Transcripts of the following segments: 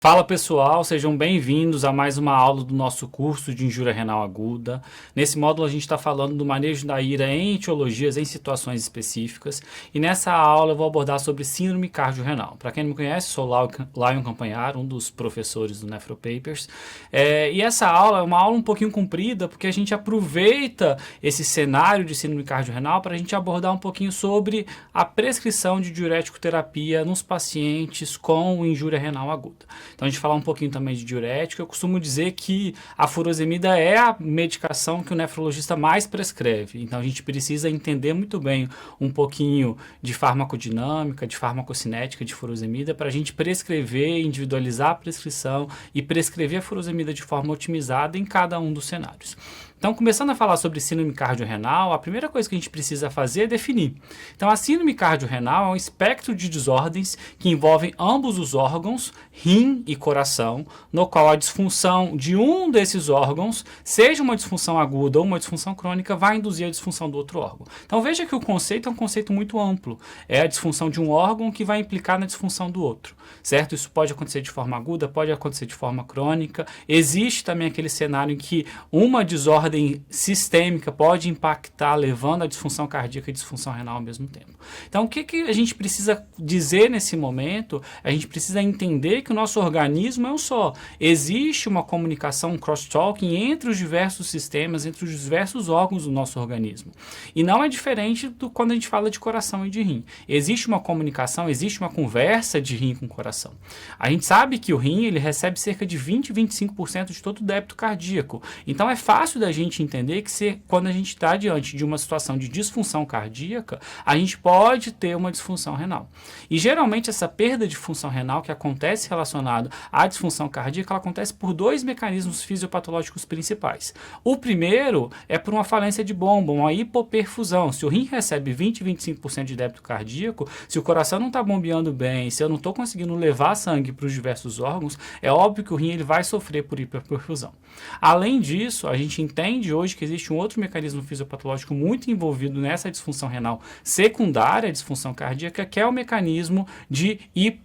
Fala pessoal, sejam bem-vindos a mais uma aula do nosso curso de injúria renal aguda. Nesse módulo a gente está falando do manejo da ira em etiologias em situações específicas e nessa aula eu vou abordar sobre síndrome cardiorrenal. Para quem não me conhece, sou Lion Campanhar, um dos professores do NephroPapers. E essa aula é uma aula um pouquinho comprida porque a gente aproveita esse cenário de síndrome cardiorrenal para a gente abordar um pouquinho sobre a prescrição de diurético terapia nos pacientes com injúria renal aguda. Então a gente falar um pouquinho também de diurético. Eu costumo dizer que a furosemida é a medicação que o nefrologista mais prescreve. Então a gente precisa entender muito bem um pouquinho de farmacodinâmica, de farmacocinética de furosemida para a gente prescrever, individualizar a prescrição e prescrever a furosemida de forma otimizada em cada um dos cenários. Então, começando a falar sobre síndrome cardiorrenal, a primeira coisa que a gente precisa fazer é definir. Então, a síndrome cardiorrenal é um espectro de desordens que envolvem ambos os órgãos, rim e coração, no qual a disfunção de um desses órgãos, seja uma disfunção aguda ou uma disfunção crônica, vai induzir a disfunção do outro órgão. Então, veja que o conceito é um conceito muito amplo. É a disfunção de um órgão que vai implicar na disfunção do outro, certo? Isso pode acontecer de forma aguda, pode acontecer de forma crônica. Existe também aquele cenário em que uma desordem sistêmica pode impactar, levando a disfunção cardíaca e disfunção renal ao mesmo tempo. Então, o que a gente precisa dizer nesse momento? A gente precisa entender que o nosso organismo é um só. Existe uma comunicação, um crosstalking entre os diversos sistemas, entre os diversos órgãos do nosso organismo. E não é diferente do quando a gente fala de coração e de rim. Existe uma comunicação, existe uma conversa de rim com o coração. A gente sabe que o rim ele recebe cerca de 20 a 25% de todo o débito cardíaco. Então, é fácil da gente entender que quando a gente está diante de uma situação de disfunção cardíaca, a gente pode ter uma disfunção renal. E geralmente essa perda de função renal que acontece relacionada à disfunção cardíaca, ela acontece por dois mecanismos fisiopatológicos principais. O primeiro é por uma falência de bomba, uma hipoperfusão. Se o rim recebe 20 a 25% de débito cardíaco, se o coração não está bombeando bem, se eu não estou conseguindo levar sangue para os diversos órgãos, é óbvio que o rim ele vai sofrer por hiperperfusão. Além disso, a gente entende hoje que existe um outro mecanismo fisiopatológico muito envolvido nessa disfunção renal secundária à disfunção cardíaca, que é o mecanismo de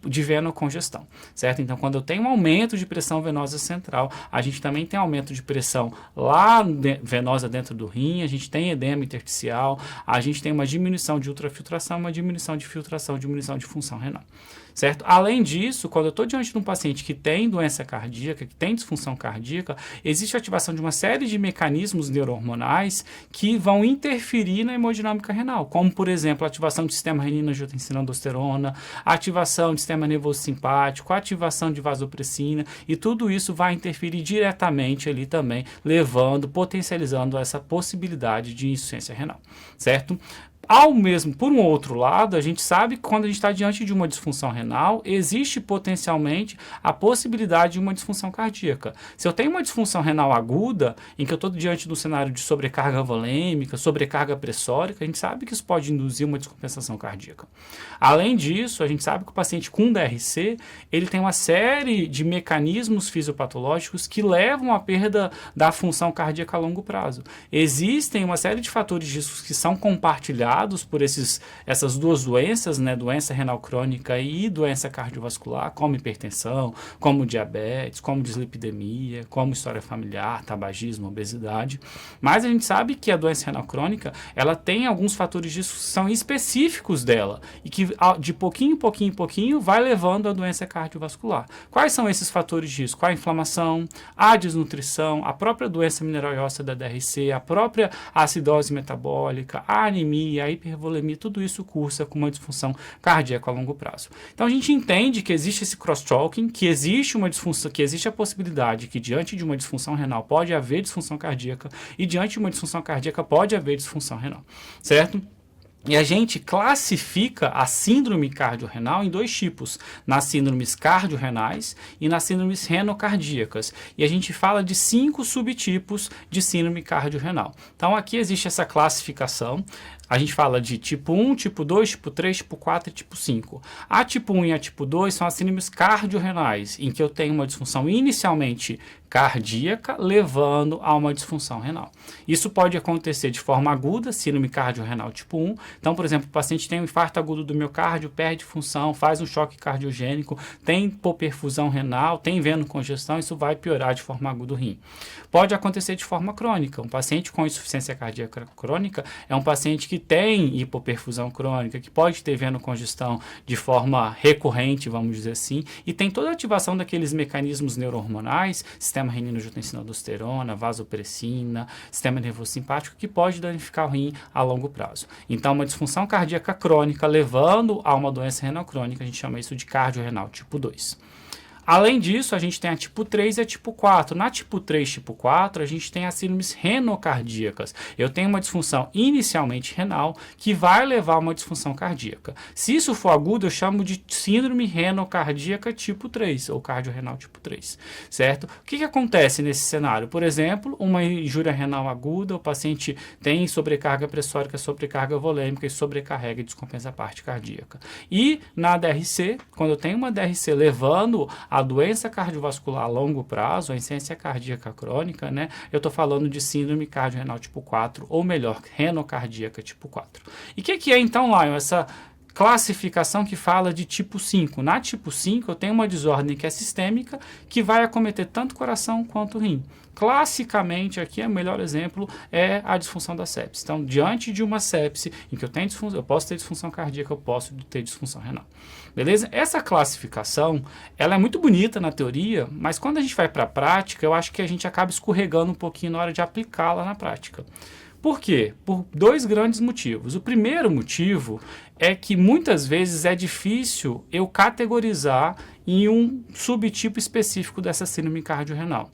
venocongestão, certo? Então, quando eu tenho um aumento de pressão venosa central, a gente também tem aumento de pressão venosa dentro do rim, a gente tem edema intersticial, a gente tem uma diminuição de ultrafiltração, uma diminuição de filtração, diminuição de função renal. Certo? Além disso, quando eu estou diante de um paciente que tem doença cardíaca, que tem disfunção cardíaca, existe a ativação de uma série de mecanismos neurohormonais que vão interferir na hemodinâmica renal, como, por exemplo, a ativação do sistema renina-angiotensina-aldosterona, a ativação do sistema nervoso simpático, a ativação de vasopressina, e tudo isso vai interferir diretamente ali também, potencializando essa possibilidade de insuficiência renal, certo? Por um outro lado, a gente sabe que quando a gente está diante de uma disfunção renal, existe potencialmente a possibilidade de uma disfunção cardíaca. Se eu tenho uma disfunção renal aguda, em que eu estou diante de um cenário de sobrecarga volêmica, sobrecarga pressórica, a gente sabe que isso pode induzir uma descompensação cardíaca. Além disso, a gente sabe que o paciente com DRC, ele tem uma série de mecanismos fisiopatológicos que levam à perda da função cardíaca a longo prazo. Existem uma série de fatores de risco que são compartilhados por essas duas doenças, né, doença renal crônica e doença cardiovascular, como hipertensão, como diabetes, como dislipidemia, como história familiar, tabagismo, obesidade. Mas a gente sabe que a doença renal crônica, ela tem alguns fatores de risco que são específicos dela e que de pouquinho em pouquinho vai levando à doença cardiovascular. Quais são esses fatores de risco? A inflamação, a desnutrição, a própria doença mineral e óssea da DRC, a própria acidose metabólica, a anemia, a hipervolemia, tudo isso cursa com uma disfunção cardíaca a longo prazo. Então a gente entende que existe esse cross-talking, que existe uma disfunção, que existe a possibilidade que diante de uma disfunção renal pode haver disfunção cardíaca e diante de uma disfunção cardíaca pode haver disfunção renal, certo? E a gente classifica a síndrome cardiorrenal em dois tipos, nas síndromes cardiorrenais e nas síndromes renocardíacas. E a gente fala de 5 subtipos de síndrome cardiorrenal. Então aqui existe essa classificação. A gente fala de tipo 1, tipo 2, tipo 3, tipo 4 e tipo 5. A tipo 1 e a tipo 2 são as síndromes cardiorrenais, em que eu tenho uma disfunção inicialmente cardíaca, levando a uma disfunção renal. Isso pode acontecer de forma aguda, síndrome cardiorrenal tipo 1. Então, por exemplo, o paciente tem um infarto agudo do miocárdio, perde função, faz um choque cardiogênico, tem hipoperfusão renal, tem venocongestão, isso vai piorar de forma aguda o rim. Pode acontecer de forma crônica. Um paciente com insuficiência cardíaca crônica é um paciente que tem hipoperfusão crônica, que pode ter venocongestão de forma recorrente, vamos dizer assim, e tem toda a ativação daqueles mecanismos neurohormonais, sistema renina-angiotensina-aldosterona, vasopressina, sistema nervoso simpático, que pode danificar o rim a longo prazo. Então, uma disfunção cardíaca crônica levando a uma doença renal crônica, a gente chama isso de cardiorrenal tipo 2. Além disso, a gente tem a tipo 3 e a tipo 4. Na tipo 3 e tipo 4, a gente tem as síndromes renocardíacas. Eu tenho uma disfunção inicialmente renal que vai levar a uma disfunção cardíaca. Se isso for agudo, eu chamo de síndrome renocardíaca tipo 3, ou cardiorrenal tipo 3, certo? O que acontece nesse cenário? Por exemplo, uma injúria renal aguda, o paciente tem sobrecarga pressórica, sobrecarga volêmica e sobrecarrega e descompensa a parte cardíaca. E na DRC, quando eu tenho uma DRC levando a doença cardiovascular a longo prazo, a insuficiência cardíaca crônica, né? Eu estou falando de síndrome cardiorrenal tipo 4, ou melhor, renocardíaca tipo 4. E o que é então, Lion, essa classificação que fala de tipo 5? Na tipo 5, eu tenho uma desordem que é sistêmica, que vai acometer tanto o coração quanto o rim. Classicamente, aqui, o melhor exemplo é a disfunção da sepse. Então, diante de uma sepse, em que eu tenho disfunção, eu posso ter disfunção cardíaca, eu posso ter disfunção renal. Beleza? Essa classificação, ela é muito bonita na teoria, mas quando a gente vai para a prática, eu acho que a gente acaba escorregando um pouquinho na hora de aplicá-la na prática. Por quê? Por dois grandes motivos. O primeiro motivo é que muitas vezes é difícil eu categorizar em um subtipo específico dessa síndrome cardiorrenal.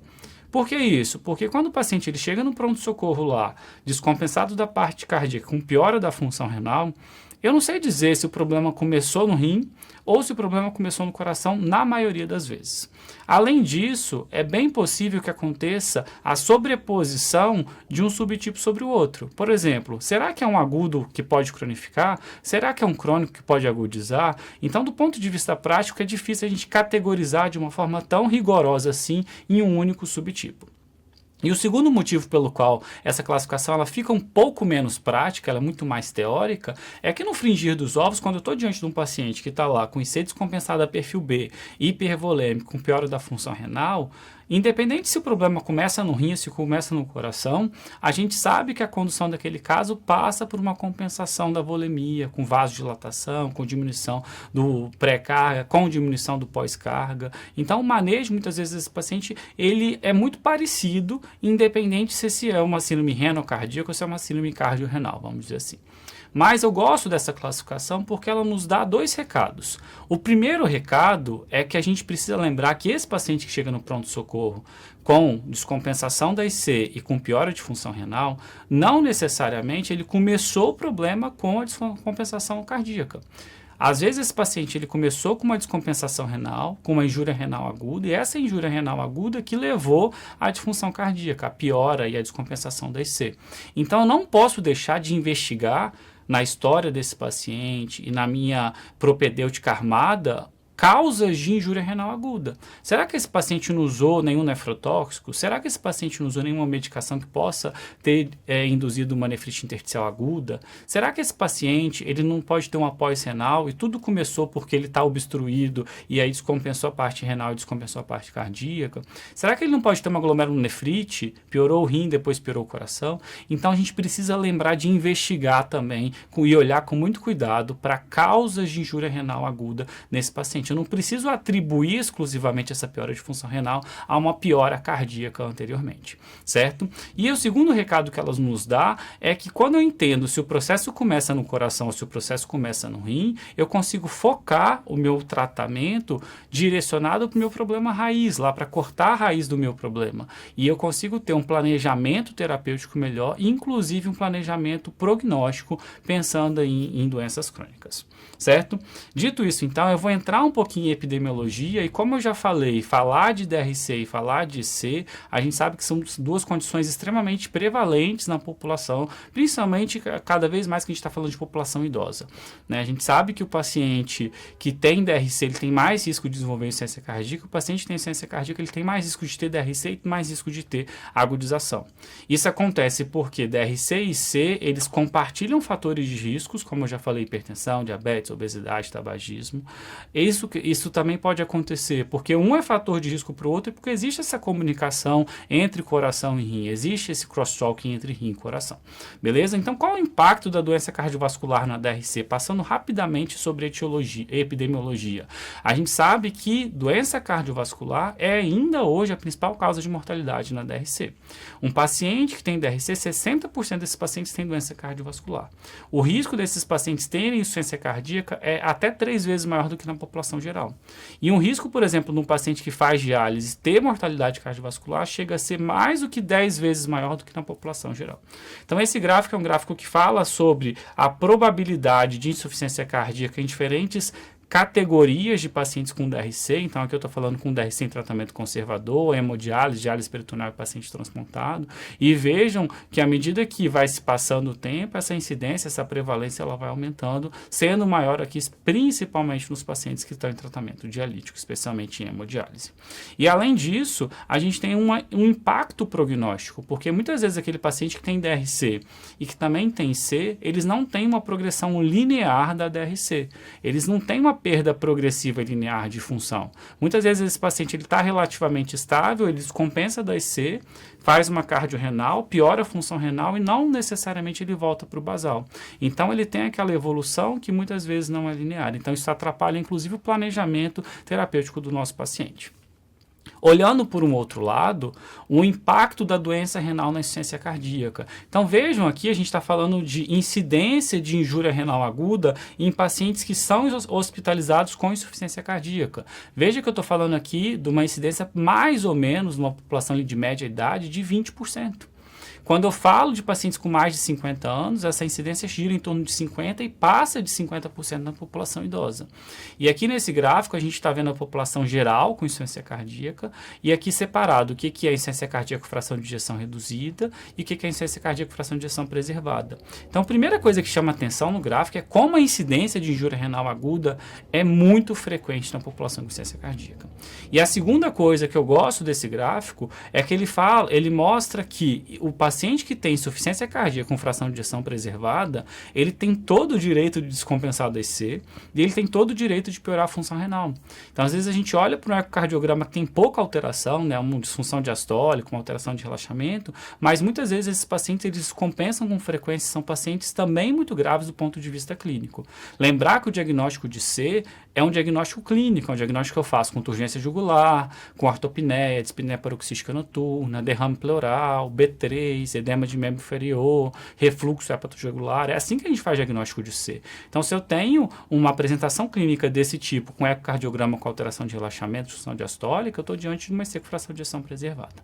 Por que isso? Porque quando o paciente ele chega no pronto-socorro lá, descompensado da parte cardíaca, com piora da função renal, eu não sei dizer se o problema começou no rim ou se o problema começou no coração, na maioria das vezes. Além disso, é bem possível que aconteça a sobreposição de um subtipo sobre o outro. Por exemplo, será que é um agudo que pode cronificar? Será que é um crônico que pode agudizar? Então, do ponto de vista prático, é difícil a gente categorizar de uma forma tão rigorosa assim em um único subtipo. E o segundo motivo pelo qual essa classificação ela fica um pouco menos prática, ela é muito mais teórica, é que no fringir dos ovos, quando eu estou diante de um paciente que está lá com IC descompensada perfil B, hipervolêmico, com piora da função renal, independente se o problema começa no rim ou se começa no coração, a gente sabe que a condução daquele caso passa por uma compensação da volemia, com vasodilatação, com diminuição do pré-carga, com diminuição do pós-carga. Então, o manejo, muitas vezes, desse paciente, ele é muito parecido, independente se é uma síndrome renocardíaca ou se é uma síndrome cardiorrenal, vamos dizer assim. Mas eu gosto dessa classificação porque ela nos dá dois recados. O primeiro recado é que a gente precisa lembrar que esse paciente que chega no pronto-socorro com descompensação da IC e com piora de função renal, não necessariamente ele começou o problema com a descompensação cardíaca. Às vezes esse paciente ele começou com uma descompensação renal, com uma injúria renal aguda, e essa injúria renal aguda que levou à disfunção cardíaca, a piora e a descompensação da IC. Então eu não posso deixar de investigar na história desse paciente e na minha propedêutica armada causas de injúria renal aguda. Será que esse paciente não usou nenhum nefrotóxico? Será que esse paciente não usou nenhuma medicação que possa ter induzido uma nefrite intersticial aguda? Será que esse paciente ele não pode ter um pós-renal e tudo começou porque ele está obstruído e aí descompensou a parte renal e descompensou a parte cardíaca? Será que ele não pode ter uma glomerulonefrite? Piorou o rim, depois piorou o coração? Então a gente precisa lembrar de investigar também e olhar com muito cuidado para causas de injúria renal aguda nesse paciente. Eu não preciso atribuir exclusivamente essa piora de função renal a uma piora cardíaca anteriormente, certo? E o segundo recado que elas nos dá é que quando eu entendo se o processo começa no coração ou se o processo começa no rim, eu consigo focar o meu tratamento direcionado para o meu problema raiz, lá para cortar a raiz do meu problema. E eu consigo ter um planejamento terapêutico melhor, inclusive um planejamento prognóstico, pensando em doenças crônicas, certo? Dito isso, então, eu vou entrar um pouco pouquinho em epidemiologia, e como eu já falei, falar de DRC e falar de IC, a gente sabe que são duas condições extremamente prevalentes na população, principalmente cada vez mais que a gente está falando de população idosa, né? A gente sabe que o paciente que tem DRC, ele tem mais risco de desenvolver insuficiência cardíaca, o paciente que tem insuficiência cardíaca, ele tem mais risco de ter DRC e mais risco de ter agudização. Isso acontece porque DRC e IC, eles compartilham fatores de riscos, como eu já falei, hipertensão, diabetes, obesidade, tabagismo. Isso também pode acontecer porque um é fator de risco para o outro e porque existe essa comunicação entre coração e rim, existe esse cross-talking entre rim e coração. Beleza? Então, qual é o impacto da doença cardiovascular na DRC? Passando rapidamente sobre epidemiologia. A gente sabe que doença cardiovascular é ainda hoje a principal causa de mortalidade na DRC. Um paciente que tem DRC, 60% desses pacientes têm doença cardiovascular. O risco desses pacientes terem insuficiência cardíaca é até 3 vezes maior do que na população geral. E um risco, por exemplo, num paciente que faz diálise ter mortalidade cardiovascular chega a ser mais do que 10 vezes maior do que na população geral. Então, esse gráfico é um gráfico que fala sobre a probabilidade de insuficiência cardíaca em diferentes categorias de pacientes com DRC, então aqui eu estou falando com DRC em tratamento conservador, hemodiálise, diálise peritoneal e paciente transplantado, e vejam que à medida que vai se passando o tempo, essa incidência, essa prevalência, ela vai aumentando, sendo maior aqui principalmente nos pacientes que estão em tratamento dialítico, especialmente em hemodiálise. E além disso, a gente tem um impacto prognóstico, porque muitas vezes aquele paciente que tem DRC e que também tem C, eles não têm uma progressão linear da DRC, eles não têm uma perda progressiva e linear de função. Muitas vezes esse paciente está relativamente estável, ele descompensa da IC, faz uma cardiorrenal, piora a função renal e não necessariamente ele volta para o basal. Então ele tem aquela evolução que muitas vezes não é linear. Então isso atrapalha inclusive o planejamento terapêutico do nosso paciente. Olhando por um outro lado, o impacto da doença renal na insuficiência cardíaca. Então vejam aqui, a gente está falando de incidência de injúria renal aguda em pacientes que são hospitalizados com insuficiência cardíaca. Veja que eu estou falando aqui de uma incidência mais ou menos, numa população de média idade, de 20%. Quando eu falo de pacientes com mais de 50 anos, essa incidência gira em torno de 50% e passa de 50% na população idosa. E aqui nesse gráfico a gente está vendo a população geral com insuficiência cardíaca e aqui separado o que é insuficiência cardíaca com fração de ejeção reduzida e o que é insuficiência cardíaca com fração de ejeção preservada. Então a primeira coisa que chama atenção no gráfico é como a incidência de injúria renal aguda é muito frequente na população com insuficiência cardíaca. E a segunda coisa que eu gosto desse gráfico é que ele mostra que o paciente que tem insuficiência cardíaca com fração de ejeção preservada, ele tem todo o direito de descompensar do IC e ele tem todo o direito de piorar a função renal. Então, às vezes a gente olha para um ecocardiograma que tem pouca alteração, né, uma disfunção diastólica, uma alteração de relaxamento, mas muitas vezes esses pacientes eles descompensam com frequência, são pacientes também muito graves do ponto de vista clínico. Lembrar que o diagnóstico de C é um diagnóstico clínico, é um diagnóstico que eu faço com turgência jugular, com ortopneia, dispneia paroxística noturna, derrame pleural, B3, edema de membro inferior, refluxo hepatojugular. É assim que a gente faz diagnóstico de C. Então, se eu tenho uma apresentação clínica desse tipo, com ecocardiograma com alteração de relaxamento, disfunção diastólica, eu estou diante de uma IC com fração de ejeção preservada.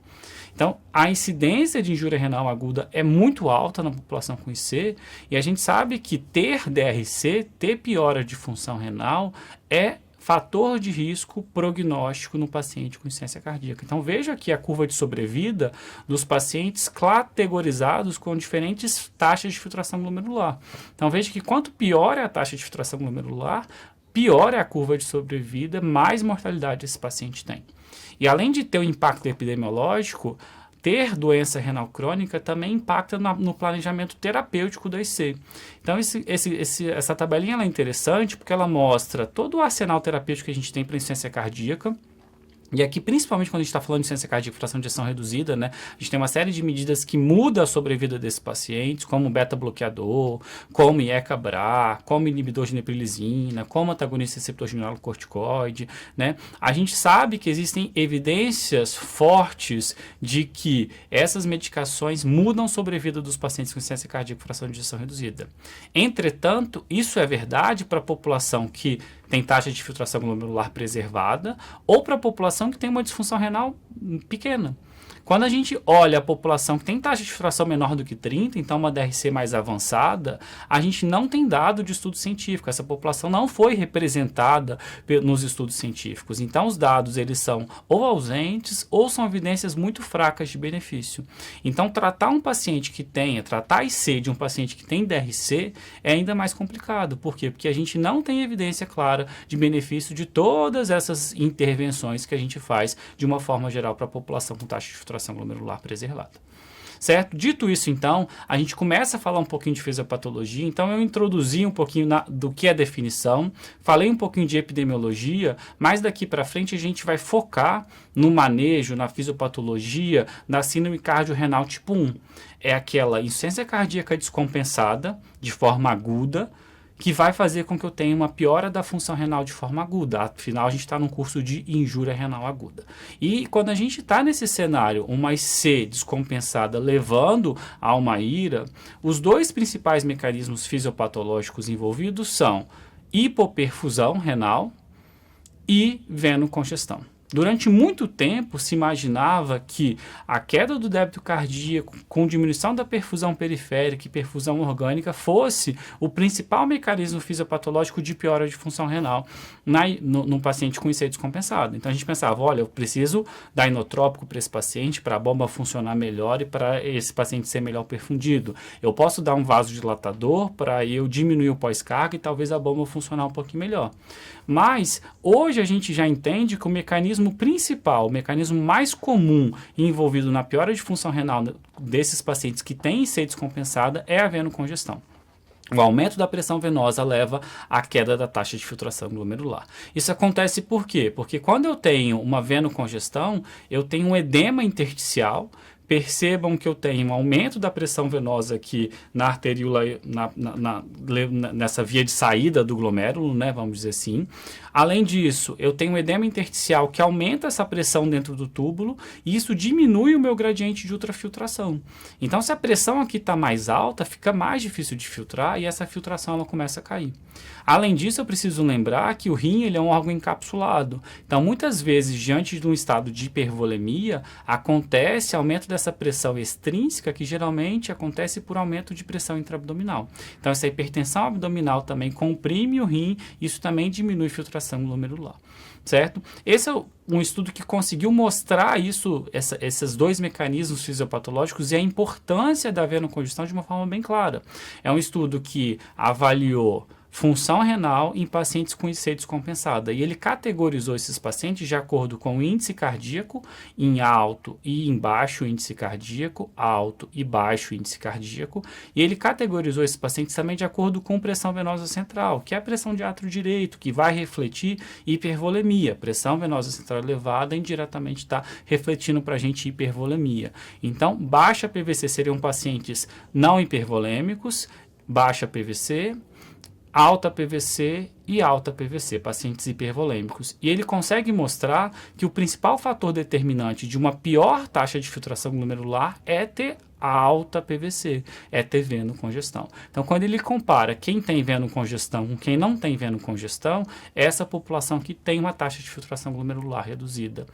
Então, a incidência de injúria renal aguda é muito alta na população com IC e a gente sabe que ter DRC, ter piora de função renal, é fator de risco prognóstico no paciente com insuficiência cardíaca. Então, veja aqui a curva de sobrevida dos pacientes categorizados com diferentes taxas de filtração glomerular. Então, veja que quanto pior é a taxa de filtração glomerular, pior é a curva de sobrevida, mais mortalidade esse paciente tem. E além de ter um impacto epidemiológico, ter doença renal crônica também impacta no planejamento terapêutico da IC. Então, essa tabelinha ela é interessante porque ela mostra todo o arsenal terapêutico que a gente tem para insuficiência cardíaca. E aqui, principalmente quando a gente está falando de insuficiência cardíaca com fração de ejeção reduzida, né, a gente tem uma série de medidas que mudam a sobrevida desses pacientes, como beta-bloqueador, como IECA-BRA, como inibidor de neprilisina, como antagonista receptor glucocorticoide, né. A gente sabe que existem evidências fortes de que essas medicações mudam a sobrevida dos pacientes com insuficiência cardíaca com fração de ejeção reduzida. Entretanto, isso é verdade para a população que tem taxa de filtração glomerular preservada ou para a população que tem uma disfunção renal pequena. Quando a gente olha a população que tem taxa de filtração menor do que 30, então uma DRC mais avançada, a gente não tem dado de estudo científico. Essa população não foi representada nos estudos científicos. Então os dados eles são ou ausentes ou são evidências muito fracas de benefício. Então tratar a IC de um paciente que tem DRC é ainda mais complicado. Por quê? Porque a gente não tem evidência clara de benefício de todas essas intervenções que a gente faz de uma forma geral para a população com taxa de filtração glomerular preservada. Certo? Dito isso, então, a gente começa a falar um pouquinho de fisiopatologia. Então, eu introduzi um pouquinho do que é definição, falei um pouquinho de epidemiologia, mas daqui para frente a gente vai focar no manejo, na fisiopatologia da síndrome cardiorrenal tipo 1. É aquela insuficiência cardíaca descompensada, de forma aguda, que vai fazer com que eu tenha uma piora da função renal de forma aguda. Afinal, a gente está num curso de injúria renal aguda. E quando a gente está nesse cenário, uma IC descompensada levando a uma IRA, os dois principais mecanismos fisiopatológicos envolvidos são hipoperfusão renal e venocongestão. Durante muito tempo se imaginava que a queda do débito cardíaco com diminuição da perfusão periférica e perfusão orgânica fosse o principal mecanismo fisiopatológico de piora de função renal no paciente com IC descompensado. Então a gente pensava, olha, eu preciso dar inotrópico para esse paciente para a bomba funcionar melhor e para esse paciente ser melhor perfundido. Eu posso dar um vasodilatador para eu diminuir o pós-carga e talvez a bomba funcionar um pouquinho melhor. Mas hoje a gente já entende que o mecanismo principal, o mecanismo mais comum envolvido na piora de função renal desses pacientes que têm IC descompensada é a venocongestão. O aumento da pressão venosa leva à queda da taxa de filtração glomerular. Isso acontece por quê? Porque quando eu tenho uma venocongestão, eu tenho um edema intersticial. Percebam que eu tenho um aumento da pressão venosa aqui na arteríola, nessa via de saída do glomérulo, né, vamos dizer assim. Além disso, eu tenho um edema intersticial que aumenta essa pressão dentro do túbulo e isso diminui o meu gradiente de ultrafiltração. Então, se a pressão aqui está mais alta, fica mais difícil de filtrar e essa filtração ela começa a cair. Além disso, eu preciso lembrar que o rim ele é um órgão encapsulado. Então, muitas vezes, diante de um estado de hipervolemia, acontece aumento dessa pressão extrínseca, que geralmente acontece por aumento de pressão intraabdominal. Então, essa hipertensão abdominal também comprime o rim, isso também diminui a filtração glomerular. Certo? Esse é um estudo que conseguiu mostrar esses dois mecanismos fisiopatológicos e a importância da venocongestão de uma forma bem clara. É um estudo que avaliou função renal em pacientes com IC descompensada. E ele categorizou esses pacientes de acordo com o índice cardíaco em alto e em baixo índice cardíaco, alto e baixo índice cardíaco. E ele categorizou esses pacientes também de acordo com pressão venosa central, que é a pressão de átrio direito, que vai refletir hipervolemia. Pressão venosa central elevada indiretamente está refletindo para a gente hipervolemia. Então, baixa PVC seriam pacientes não hipervolêmicos, baixa PVC, alta PVC e alta PVC, pacientes hipervolêmicos. E ele consegue mostrar que o principal fator determinante de uma pior taxa de filtração glomerular é ter alta PVC, é ter venocongestão. Então, quando ele compara quem tem venocongestão com quem não tem venocongestão, é essa população que tem uma taxa de filtração glomerular reduzida.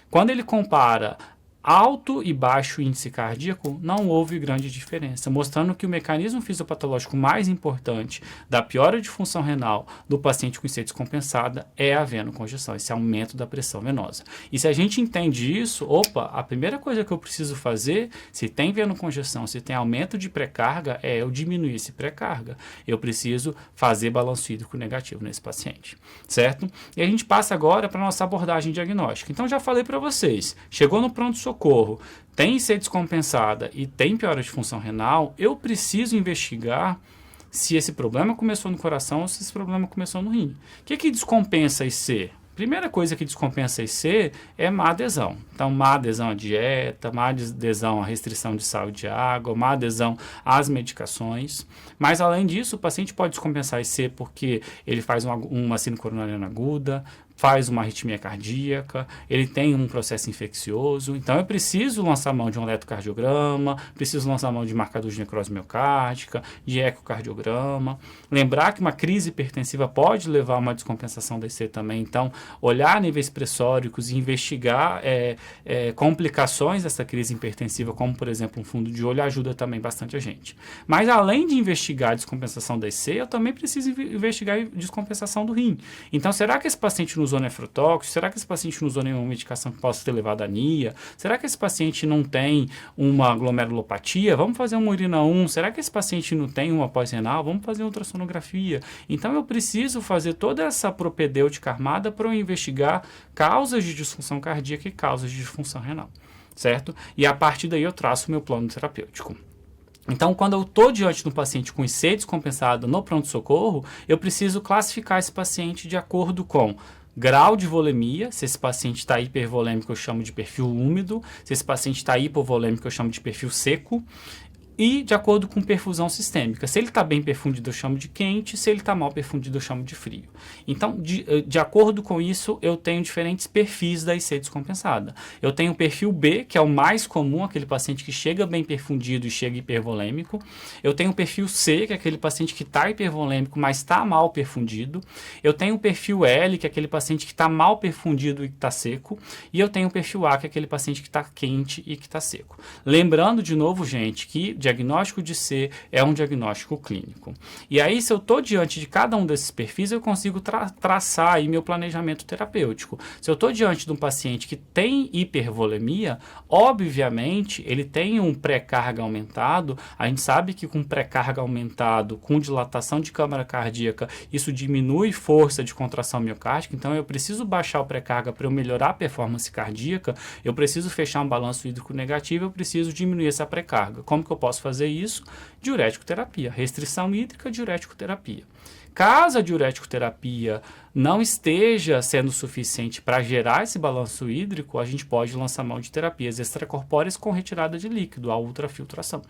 Quando ele compara alto e baixo índice cardíaco, não houve grande diferença, mostrando que o mecanismo fisiopatológico mais importante da piora de função renal do paciente com IC descompensada é a venocongestão, esse aumento da pressão venosa. E se a gente entende isso, a primeira coisa que eu preciso fazer, se tem venocongestão, se tem aumento de pré-carga, é eu diminuir esse pré-carga. Eu preciso fazer balanço hídrico negativo nesse paciente, certo? E a gente passa agora para a nossa abordagem diagnóstica. Então, já falei para vocês, chegou no pronto-socorro, tem IC descompensada e tem piora de função renal, eu preciso investigar se esse problema começou no coração ou se esse problema começou no rim. O que descompensa IC? Primeira coisa que descompensa IC é má adesão. Então, má adesão à dieta, má adesão à restrição de sal e de água, má adesão às medicações. Mas, além disso, o paciente pode descompensar IC porque ele faz uma síndrome coronariana aguda, faz uma arritmia cardíaca, ele tem um processo infeccioso, então eu preciso lançar mão de um eletrocardiograma, preciso lançar mão de marcador de necrose miocárdica, de ecocardiograma. Lembrar que uma crise hipertensiva pode levar a uma descompensação da IC também, então olhar níveis pressóricos e investigar complicações dessa crise hipertensiva, como por exemplo um fundo de olho, ajuda também bastante a gente. Mas além de investigar a descompensação da IC, eu também preciso investigar a descompensação do rim. Então será que esse paciente não usou nefrotóxico? Será que esse paciente não usou nenhuma medicação que possa ter levado a anemia? Será que esse paciente não tem uma glomerulopatia? Vamos fazer uma urina 1. Será que esse paciente não tem uma pós-renal? Vamos fazer ultrassonografia. Então eu preciso fazer toda essa propedêutica armada para eu investigar causas de disfunção cardíaca e causas de disfunção renal, certo? E a partir daí eu traço o meu plano terapêutico. Então, quando eu estou diante de um paciente com IC descompensado no pronto-socorro, eu preciso classificar esse paciente de acordo com grau de volemia. Se esse paciente está hipervolêmico, eu chamo de perfil úmido. Se esse paciente está hipovolêmico, eu chamo de perfil seco. E de acordo com perfusão sistêmica. Se ele está bem perfundido, eu chamo de quente. Se ele está mal perfundido, eu chamo de frio. Então, de acordo com isso, eu tenho diferentes perfis da IC descompensada. Eu tenho o perfil B, que é o mais comum, aquele paciente que chega bem perfundido e chega hipervolêmico. Eu tenho o perfil C, que é aquele paciente que está hipervolêmico, mas está mal perfundido. Eu tenho o perfil L, que é aquele paciente que está mal perfundido e que está seco. E eu tenho o perfil A, que é aquele paciente que está quente e que está seco. Lembrando, de novo, gente, que diagnóstico de C é um diagnóstico clínico. E aí, se eu estou diante de cada um desses perfis, eu consigo traçar aí meu planejamento terapêutico. Se eu estou diante de um paciente que tem hipervolemia, obviamente, ele tem um pré-carga aumentado. A gente sabe que com pré-carga aumentado, com dilatação de câmara cardíaca, isso diminui força de contração miocárdica. Então, eu preciso baixar o pré-carga para eu melhorar a performance cardíaca. Eu preciso fechar um balanço hídrico negativo, eu preciso diminuir essa pré-carga. Como que eu posso fazer isso? Diurético terapia, restrição hídrica, diurético terapia. Caso a diurético terapia não esteja sendo suficiente para gerar esse balanço hídrico, a gente pode lançar mão de terapias extracorpóreas com retirada de líquido, a ultrafiltração,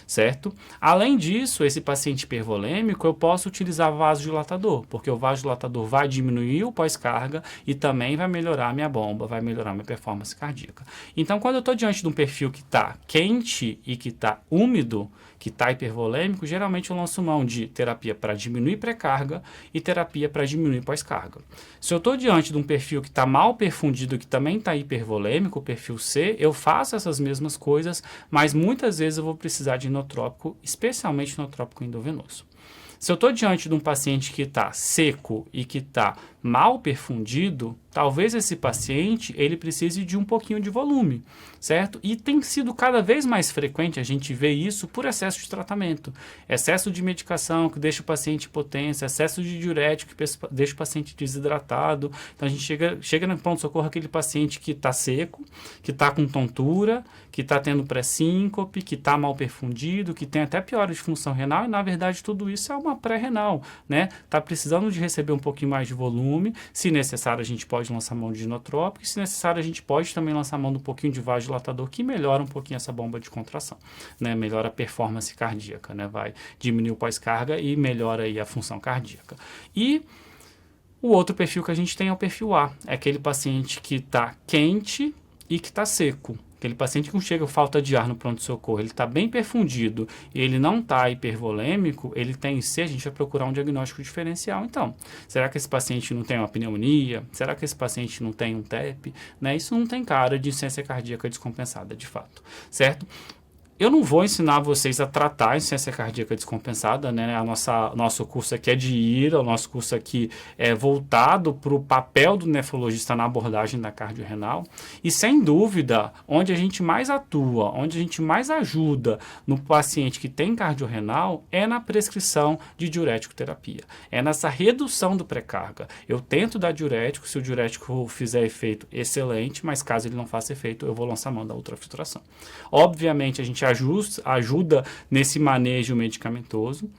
certo? Além disso, esse paciente hipervolêmico, eu posso utilizar vasodilatador, porque o vasodilatador vai diminuir o pós-carga e também vai melhorar a minha bomba, vai melhorar a minha performance cardíaca. Então, quando eu estou diante de um perfil que está quente e que está úmido, que está hipervolêmico, geralmente eu lanço mão de terapia para diminuir pré-carga e terapia para diminuir pós-carga. Se eu estou diante de um perfil que está mal perfundido, que também está hipervolêmico, o perfil C, eu faço essas mesmas coisas, mas muitas vezes eu vou precisar de inotrópico, especialmente inotrópico endovenoso. Se eu estou diante de um paciente que está seco e que está mal perfundido, talvez esse paciente ele precise de um pouquinho de volume, certo? E tem sido cada vez mais frequente a gente ver isso por excesso de tratamento. Excesso de medicação que deixa o paciente hipotência, excesso de diurético que deixa o paciente desidratado. Então a gente chega no pronto-socorro aquele paciente que está seco, que está com tontura, que está tendo pré-síncope, que está mal perfundido, que tem até piora de função renal e na verdade tudo isso é uma pré-renal, né? Está precisando de receber um pouquinho mais de volume. Se necessário, a gente pode lançar mão de inotrópico. E se necessário, a gente pode também lançar mão de um pouquinho de vasodilatador, que melhora um pouquinho essa bomba de contração, né? Melhora a performance cardíaca, né? Vai diminuir o pós-carga e melhora aí a função cardíaca. E o outro perfil que a gente tem é o perfil A. É aquele paciente que está quente e que está seco. Aquele paciente que não chega falta de ar no pronto-socorro, ele está bem perfundido e ele não está hipervolêmico, ele tem IC, a gente vai procurar um diagnóstico diferencial. Então, será que esse paciente não tem uma pneumonia? Será que esse paciente não tem um TEP? Né? Isso não tem cara de insuficiência cardíaca descompensada, de fato, certo? Eu não vou ensinar vocês a tratar a insuficiência cardíaca descompensada, né? Nosso curso aqui é de IRA, o nosso curso aqui é voltado para o papel do nefrologista na abordagem da cardiorrenal. E sem dúvida, onde a gente mais atua, onde a gente mais ajuda no paciente que tem cardiorrenal é na prescrição de diurético terapia. É nessa redução do pré-carga. Eu tento dar diurético, se o diurético fizer efeito, excelente, mas caso ele não faça efeito, eu vou lançar mão da ultrafiltração. Obviamente, a gente ajuda nesse manejo medicamentoso.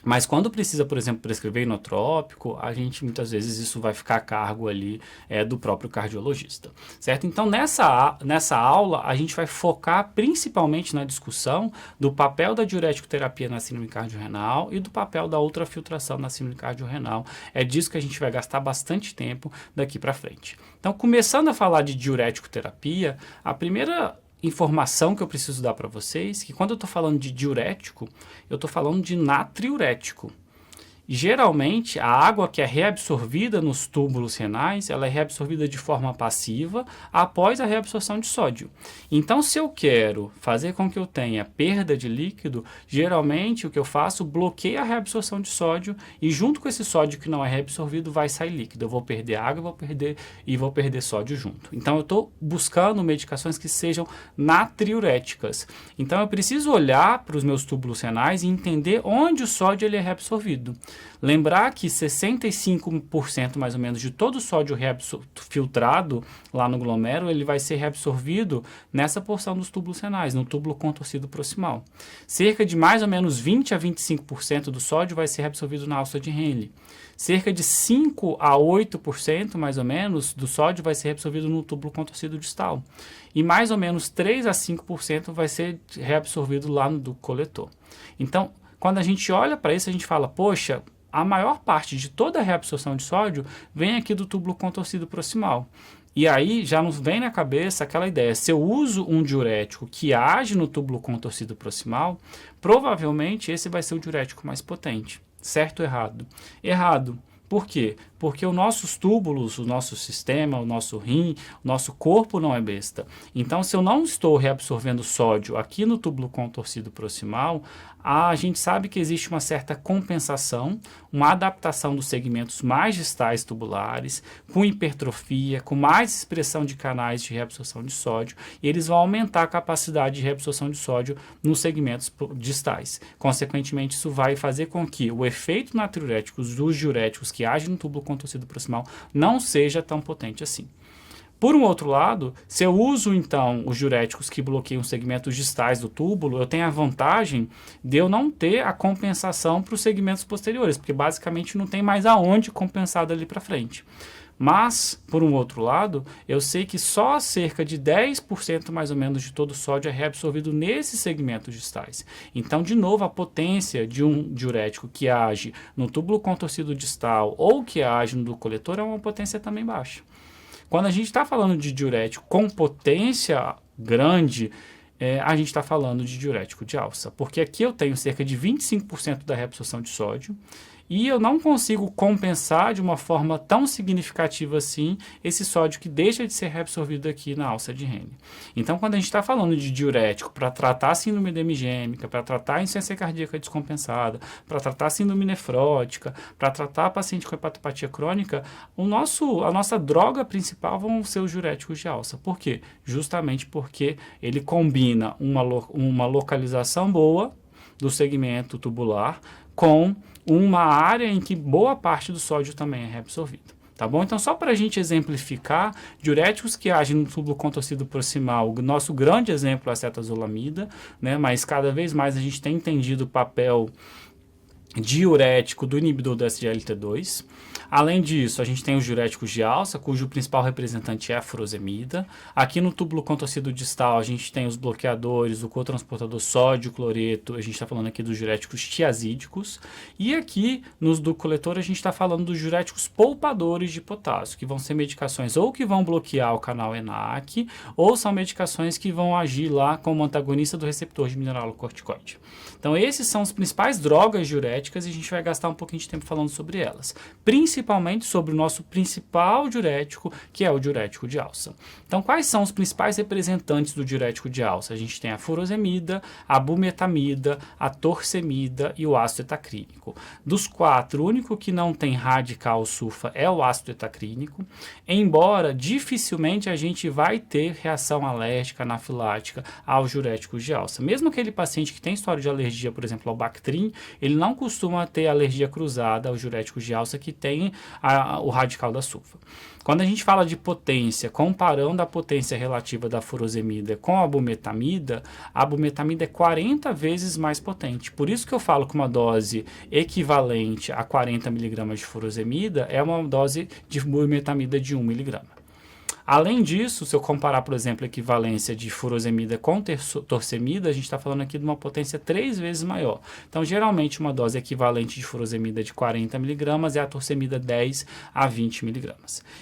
Mas quando precisa, por exemplo, prescrever inotrópico, a gente muitas vezes isso vai ficar a cargo ali do próprio cardiologista, certo? Então nessa aula a gente vai focar principalmente na discussão do papel da diurético-terapia na síndrome cardiorrenal e do papel da ultrafiltração na síndrome cardiorrenal. É disso que a gente vai gastar bastante tempo daqui para frente. Então, começando a falar de diurético-terapia, a primeira informação que eu preciso dar para vocês, que quando eu estou falando de diurético, eu estou falando de natriurético. Geralmente, a água que é reabsorvida nos túbulos renais, ela é reabsorvida de forma passiva após a reabsorção de sódio. Então, se eu quero fazer com que eu tenha perda de líquido, geralmente o que eu faço, bloqueia a reabsorção de sódio e junto com esse sódio que não é reabsorvido, vai sair líquido. Eu vou perder água vou perder sódio junto. Então, eu estou buscando medicações que sejam natriuréticas. Então, eu preciso olhar para os meus túbulos renais e entender onde o sódio ele é reabsorvido. Lembrar que 65% mais ou menos de todo o sódio filtrado lá no glomérulo, ele vai ser reabsorvido nessa porção dos túbulos renais, no túbulo contorcido proximal. Cerca de mais ou menos 20 a 25% do sódio vai ser reabsorvido na alça de Henle. Cerca de 5 a 8% mais ou menos do sódio vai ser reabsorvido no túbulo contorcido distal. E mais ou menos 3 a 5% vai ser reabsorvido lá no ducto coletor. Então, quando a gente olha para isso, a gente fala, poxa, a maior parte de toda a reabsorção de sódio vem aqui do túbulo contorcido proximal. E aí já nos vem na cabeça aquela ideia, se eu uso um diurético que age no túbulo contorcido proximal, provavelmente esse vai ser o diurético mais potente. Certo ou errado? Errado. Por quê? Porque os nossos túbulos, o nosso sistema, o nosso rim, o nosso corpo não é besta. Então, se eu não estou reabsorvendo sódio aqui no túbulo contorcido proximal, a gente sabe que existe uma certa compensação, uma adaptação dos segmentos mais distais tubulares, com hipertrofia, com mais expressão de canais de reabsorção de sódio, e eles vão aumentar a capacidade de reabsorção de sódio nos segmentos distais. Consequentemente, isso vai fazer com que o efeito natriurético dos diuréticos que agem no túbulo contorcido proximal não seja tão potente assim. Por um outro lado, se eu uso então os diuréticos que bloqueiam os segmentos distais do túbulo, eu tenho a vantagem de eu não ter a compensação para os segmentos posteriores, porque basicamente não tem mais aonde compensar dali para frente. Mas, por um outro lado, eu sei que só cerca de 10% mais ou menos de todo o sódio é reabsorvido nesses segmentos distais. Então, de novo, a potência de um diurético que age no túbulo contorcido distal ou que age no ducto coletor é uma potência também baixa. Quando a gente está falando de diurético com potência grande, a gente está falando de diurético de alça, porque aqui eu tenho cerca de 25% da reabsorção de sódio e eu não consigo compensar de uma forma tão significativa assim esse sódio que deixa de ser reabsorvido aqui na alça de Henle. Então, quando a gente está falando de diurético para tratar a síndrome hemigêmica, para tratar a insuficiência cardíaca descompensada, para tratar a síndrome nefrótica, para tratar a paciente com hepatopatia crônica, a nossa droga principal vão ser os diuréticos de alça. Por quê? Justamente porque ele combina uma localização boa do segmento tubular com uma área em que boa parte do sódio também é reabsorvido. Tá bom? Então, só para a gente exemplificar, diuréticos que agem no túbulo contorcido proximal, o nosso grande exemplo é a acetazolamida, né? Mas cada vez mais a gente tem entendido o papel diurético do inibidor do SGLT2. Além disso, a gente tem os diuréticos de alça, cujo principal representante é a furosemida. Aqui no túbulo contorcido distal, a gente tem os bloqueadores, o cotransportador sódio-cloreto, a gente está falando aqui dos diuréticos tiazídicos. E aqui, nos ducto coletor, a gente está falando dos diuréticos poupadores de potássio, que vão ser medicações ou que vão bloquear o canal ENaC, ou são medicações que vão agir lá como antagonista do receptor de mineralocorticoide. Então, esses são as principais drogas diuréticas e a gente vai gastar um pouquinho de tempo falando sobre elas. Principalmente sobre o nosso principal diurético, que é o diurético de alça. Então, quais são os principais representantes do diurético de alça? A gente tem a furosemida, a bumetamida, a torcemida e o ácido etacrínico. Dos quatro, o único que não tem radical sulfa é o ácido etacrínico, embora dificilmente a gente vai ter reação alérgica anafilática aos diuréticos de alça. Mesmo aquele paciente que tem história de alergia, por exemplo, ao Bactrim, ele não costuma costuma ter alergia cruzada aos diuréticos de alça que tem o radical da sulfa. Quando a gente fala de potência, comparando a potência relativa da furosemida com a bumetamida é 40 vezes mais potente. Por isso que eu falo que uma dose equivalente a 40 mg de furosemida é uma dose de bumetamida de 1 mg. Além disso, se eu comparar, por exemplo, a equivalência de furosemida com torcemida, a gente está falando aqui de uma potência 3 vezes maior. Então, geralmente, uma dose equivalente de furosemida de 40 mg é a torcemida 10 a 20 mg.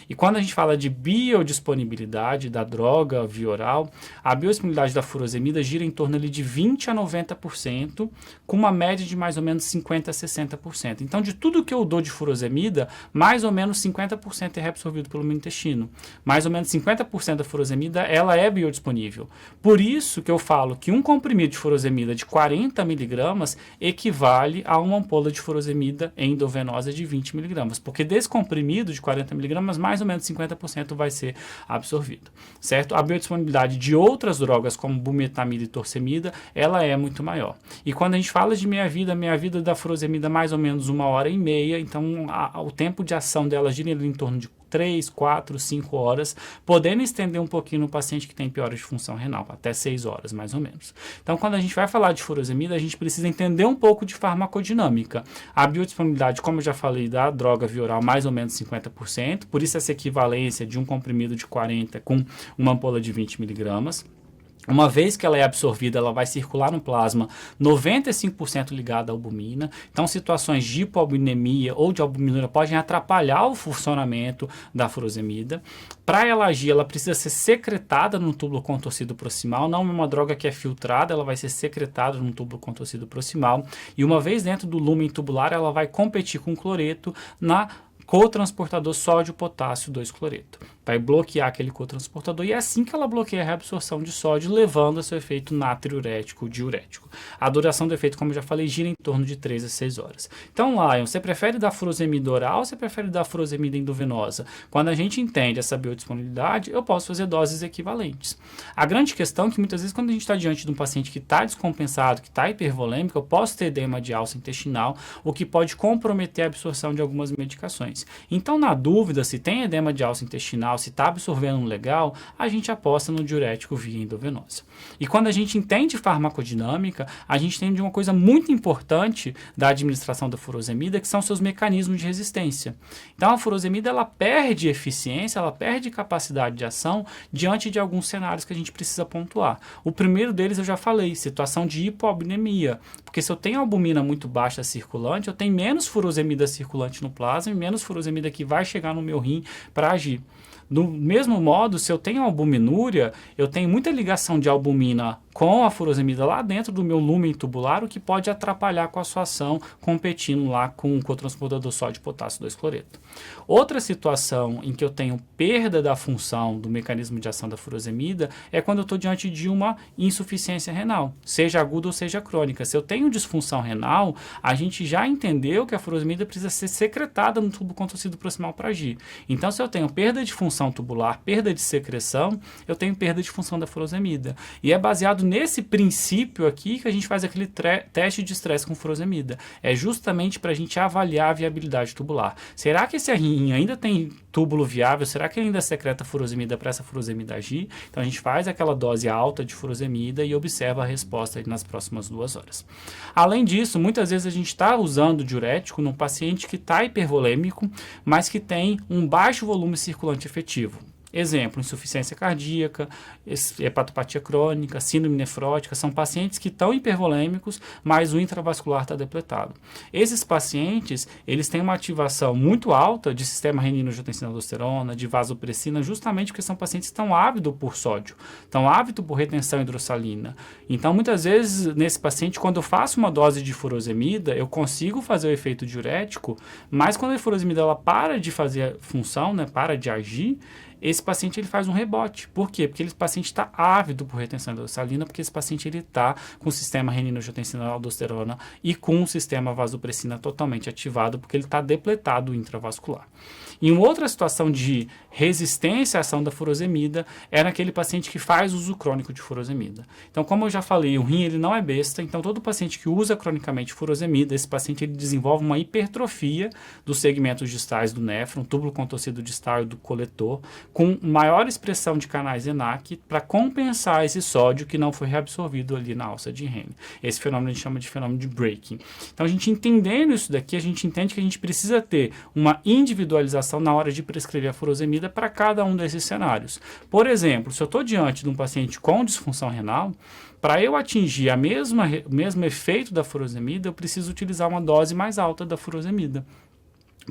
E quando a gente fala de biodisponibilidade da droga via oral, a biodisponibilidade da furosemida gira em torno ali de 20 a 90%, com uma média de mais ou menos 50 a 60%. Então, de tudo que eu dou de furosemida, mais ou menos 50% é reabsorvido pelo meu intestino. Mais ou menos 50% da furosemida, ela é biodisponível. Por isso que eu falo que um comprimido de furosemida de 40 mg equivale a uma ampola de furosemida endovenosa de 20 mg, porque desse comprimido de 40 mg, mais ou menos 50% vai ser absorvido, certo? A biodisponibilidade de outras drogas, como bumetamida e torcemida, ela é muito maior. E quando a gente fala de meia-vida da furosemida mais ou menos 1h30, então o tempo de ação dela gira em torno de 3, 4, 5 horas, podendo estender um pouquinho no paciente que tem piora de função renal, até 6 horas, mais ou menos. Então, quando a gente vai falar de furosemida, a gente precisa entender um pouco de farmacodinâmica. A biodisponibilidade, como eu já falei, da droga via oral, mais ou menos 50%, por isso essa equivalência de um comprimido de 40 com uma ampola de 20 mg. Uma vez que ela é absorvida, ela vai circular no plasma 95% ligada à albumina. Então, situações de hipoalbuminemia ou de albuminúria podem atrapalhar o funcionamento da furosemida. Para ela agir, ela precisa ser secretada no túbulo contorcido proximal. Não é uma droga que é filtrada, ela vai ser secretada no túbulo contorcido proximal. E uma vez dentro do lúmen tubular, ela vai competir com o cloreto na cotransportador sódio-potássio 2-cloreto. Vai bloquear aquele cotransportador e é assim que ela bloqueia a reabsorção de sódio, levando a seu efeito natriurético diurético. A duração do efeito, como eu já falei, gira em torno de 3 a 6 horas. Então, Lion, você prefere dar furosemida oral ou você prefere dar furosemida endovenosa? Quando a gente entende essa biodisponibilidade, eu posso fazer doses equivalentes. A grande questão é que muitas vezes quando a gente está diante de um paciente que está descompensado, que está hipervolêmico, eu posso ter edema de alça intestinal, o que pode comprometer a absorção de algumas medicações. Então, na dúvida, se tem edema de alça intestinal, se está absorvendo legal, a gente aposta no diurético via endovenosa. E quando a gente entende farmacodinâmica, a gente entende uma coisa muito importante da administração da furosemida, que são seus mecanismos de resistência. Então, a furosemida, ela perde eficiência, ela perde capacidade de ação diante de alguns cenários que a gente precisa pontuar. O primeiro deles eu já falei, situação de hipoalbuminemia, porque se eu tenho albumina muito baixa circulante, eu tenho menos furosemida circulante no plasma e menos furosemida que vai chegar no meu rim para agir. Do mesmo modo, se eu tenho albuminúria, eu tenho muita ligação de albumina com a furosemida lá dentro do meu lúmen tubular, o que pode atrapalhar com a sua ação, competindo lá com o cotransportador sódio-potássio 2-cloreto. Outra situação em que eu tenho perda da função do mecanismo de ação da furosemida é quando eu estou diante de uma insuficiência renal, seja aguda ou seja crônica. Se eu tenho disfunção renal, a gente já entendeu que a furosemida precisa ser secretada no tubo contorcido proximal para agir. Então, se eu tenho perda de função tubular, perda de secreção, eu tenho perda de função da furosemida. E é baseado nesse princípio aqui que a gente faz aquele teste de estresse com furosemida. É justamente para a gente avaliar a viabilidade tubular. Será que esse rim ainda tem túbulo viável? Será que ele ainda secreta furosemida para essa furosemida agir? Então a gente faz aquela dose alta de furosemida e observa a resposta nas próximas 2 horas. Além disso, muitas vezes a gente está usando diurético num paciente que está hipervolêmico, mas que tem um baixo volume circulante efetivo. Exemplo, insuficiência cardíaca, hepatopatia crônica, síndrome nefrótica, são pacientes que estão hipervolêmicos, mas o intravascular está depletado. Esses pacientes, eles têm uma ativação muito alta de sistema renina-angiotensina-aldosterona, de vasopressina, justamente porque são pacientes que estão ávidos por sódio, estão ávidos por retenção hidrossalina. Então, muitas vezes, nesse paciente, quando eu faço uma dose de furosemida, eu consigo fazer o efeito diurético, mas quando a furosemida ela para de fazer função, né, para de agir, esse paciente ele faz um rebote. Por quê? Porque esse paciente está ávido por retenção de salina, porque esse paciente ele está com o sistema renina-angiotensina-aldosterona e com o sistema vasopressina totalmente ativado, porque ele está depletado intravascular. Em uma outra situação de resistência à ação da furosemida, é naquele paciente que faz uso crônico de furosemida. Então, como eu já falei, o rim ele não é besta, então todo paciente que usa cronicamente furosemida, esse paciente ele desenvolve uma hipertrofia dos segmentos distais do néfron, túbulo contorcido distal e do coletor, com maior expressão de canais ENaC para compensar esse sódio que não foi reabsorvido ali na alça de Henle. Esse fenômeno a gente chama de fenômeno de breaking. Então, a gente entendendo isso daqui, a gente entende que a gente precisa ter uma individualização na hora de prescrever a furosemida para cada um desses cenários. Por exemplo, se eu estou diante de um paciente com disfunção renal, para eu atingir o mesmo efeito da furosemida, eu preciso utilizar uma dose mais alta da furosemida.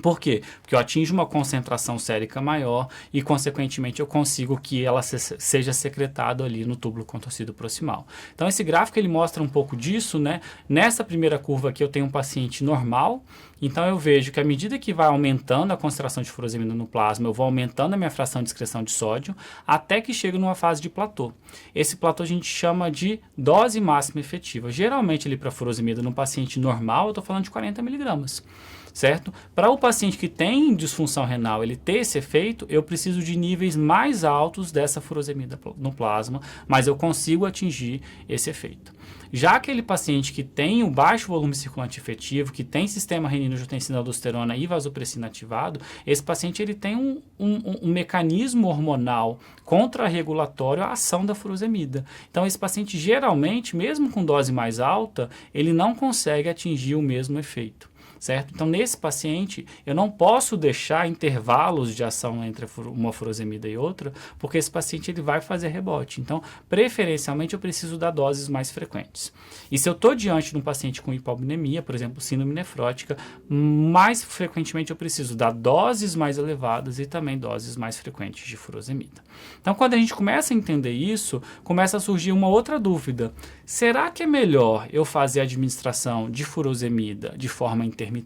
Por quê? Porque eu atinjo uma concentração sérica maior e, consequentemente, eu consigo que ela seja secretada ali no túbulo contorcido proximal. Então, esse gráfico ele mostra um pouco disso, né? Nessa primeira curva aqui eu tenho um paciente normal, então eu vejo que à medida que vai aumentando a concentração de furosemida no plasma, eu vou aumentando a minha fração de excreção de sódio, até que chega numa fase de platô. Esse platô a gente chama de dose máxima efetiva. Geralmente, ali para furosemida no paciente normal, eu estou falando de 40 miligramas. Certo? Para o paciente que tem disfunção renal, ele ter esse efeito, eu preciso de níveis mais altos dessa furosemida no plasma, mas eu consigo atingir esse efeito. Já aquele paciente que tem um baixo volume circulante efetivo, que tem sistema renina-angiotensina-aldosterona e vasopressina ativado, esse paciente ele tem um mecanismo hormonal contrarregulatório à ação da furosemida. Então, esse paciente geralmente, mesmo com dose mais alta, ele não consegue atingir o mesmo efeito. Certo? Então, nesse paciente, eu não posso deixar intervalos de ação entre uma furosemida e outra, porque esse paciente ele vai fazer rebote. Então, preferencialmente, eu preciso dar doses mais frequentes. E se eu estou diante de um paciente com hipoambuminemia, por exemplo, síndrome nefrótica, mais frequentemente eu preciso dar doses mais elevadas e também doses mais frequentes de furosemida. Então, quando a gente começa a entender isso, começa a surgir uma outra dúvida. Será que é melhor eu fazer a administração de furosemida de forma intermitente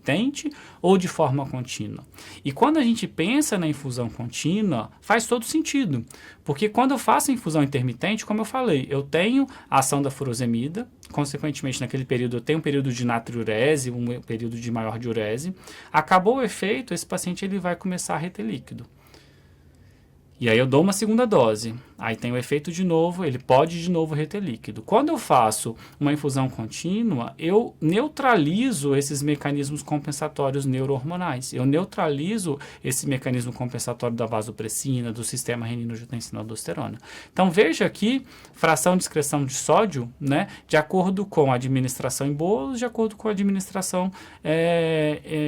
ou de forma contínua? E quando a gente pensa na infusão contínua, faz todo sentido. Porque quando eu faço a infusão intermitente, como eu falei, eu tenho a ação da furosemida, consequentemente naquele período eu tenho um período de natriurese, um período de maior diurese. Acabou o efeito, esse paciente ele vai começar a reter líquido. E aí eu dou uma segunda dose, aí tem o efeito de novo, ele pode de novo reter líquido. Quando eu faço uma infusão contínua, eu neutralizo esses mecanismos compensatórios neurohormonais. Eu neutralizo esse mecanismo compensatório da vasopressina, do sistema renina-angiotensina-aldosterona. Então veja aqui, fração de excreção de sódio, né, de acordo com a administração em bolos, de acordo com a administração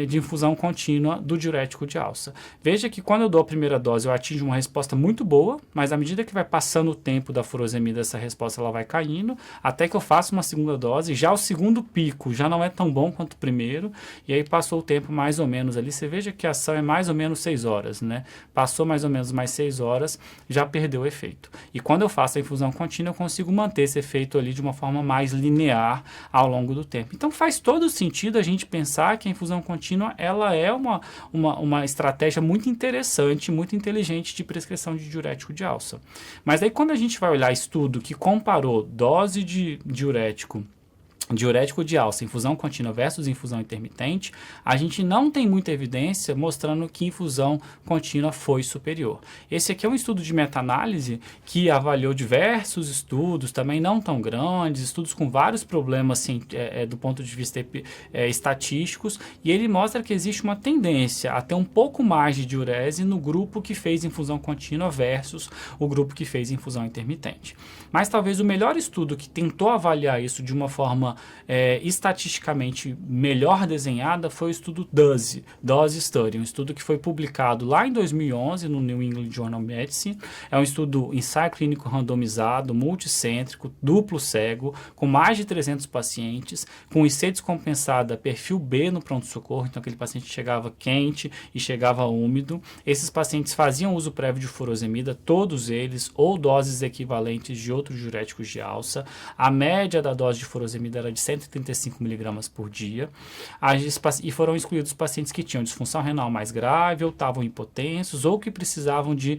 de infusão contínua do diurético de alça. Veja que quando eu dou a primeira dose, eu atingo uma resposta muito boa, mas à medida que vai passando o tempo da furosemida, essa resposta ela vai caindo, até que eu faço uma segunda dose, já o segundo pico já não é tão bom quanto o primeiro, e aí passou o tempo mais ou menos ali, você veja que a ação é mais ou menos 6 horas, né? Passou mais ou menos mais 6 horas, já perdeu o efeito. E quando eu faço a infusão contínua, eu consigo manter esse efeito ali de uma forma mais linear ao longo do tempo. Então faz todo sentido a gente pensar que a infusão contínua, ela é uma estratégia muito interessante, muito inteligente de prescrição de diurético de alça. Mas aí quando a gente vai olhar estudo que comparou dose de diurético de alça, infusão contínua versus infusão intermitente, a gente não tem muita evidência mostrando que infusão contínua foi superior. Esse aqui é um estudo de meta-análise que avaliou diversos estudos, também não tão grandes, estudos com vários problemas assim, do ponto de vista estatísticos, e ele mostra que existe uma tendência a ter um pouco mais de diurese no grupo que fez infusão contínua versus o grupo que fez infusão intermitente. Mas talvez o melhor estudo que tentou avaliar isso de uma forma estatisticamente melhor desenhada foi o estudo DOSE Study, um estudo que foi publicado lá em 2011 no New England Journal of Medicine. É um estudo ensaio clínico randomizado, multicêntrico, duplo cego, com mais de 300 pacientes, com IC descompensada perfil B no pronto-socorro, então aquele paciente chegava quente e chegava úmido. Esses pacientes faziam uso prévio de furosemida, todos eles, ou doses equivalentes de outros diuréticos de alça. A média da dose de furosemida era de 135 miligramas por dia, e foram excluídos pacientes que tinham disfunção renal mais grave, ou estavam hipotensos, ou que precisavam de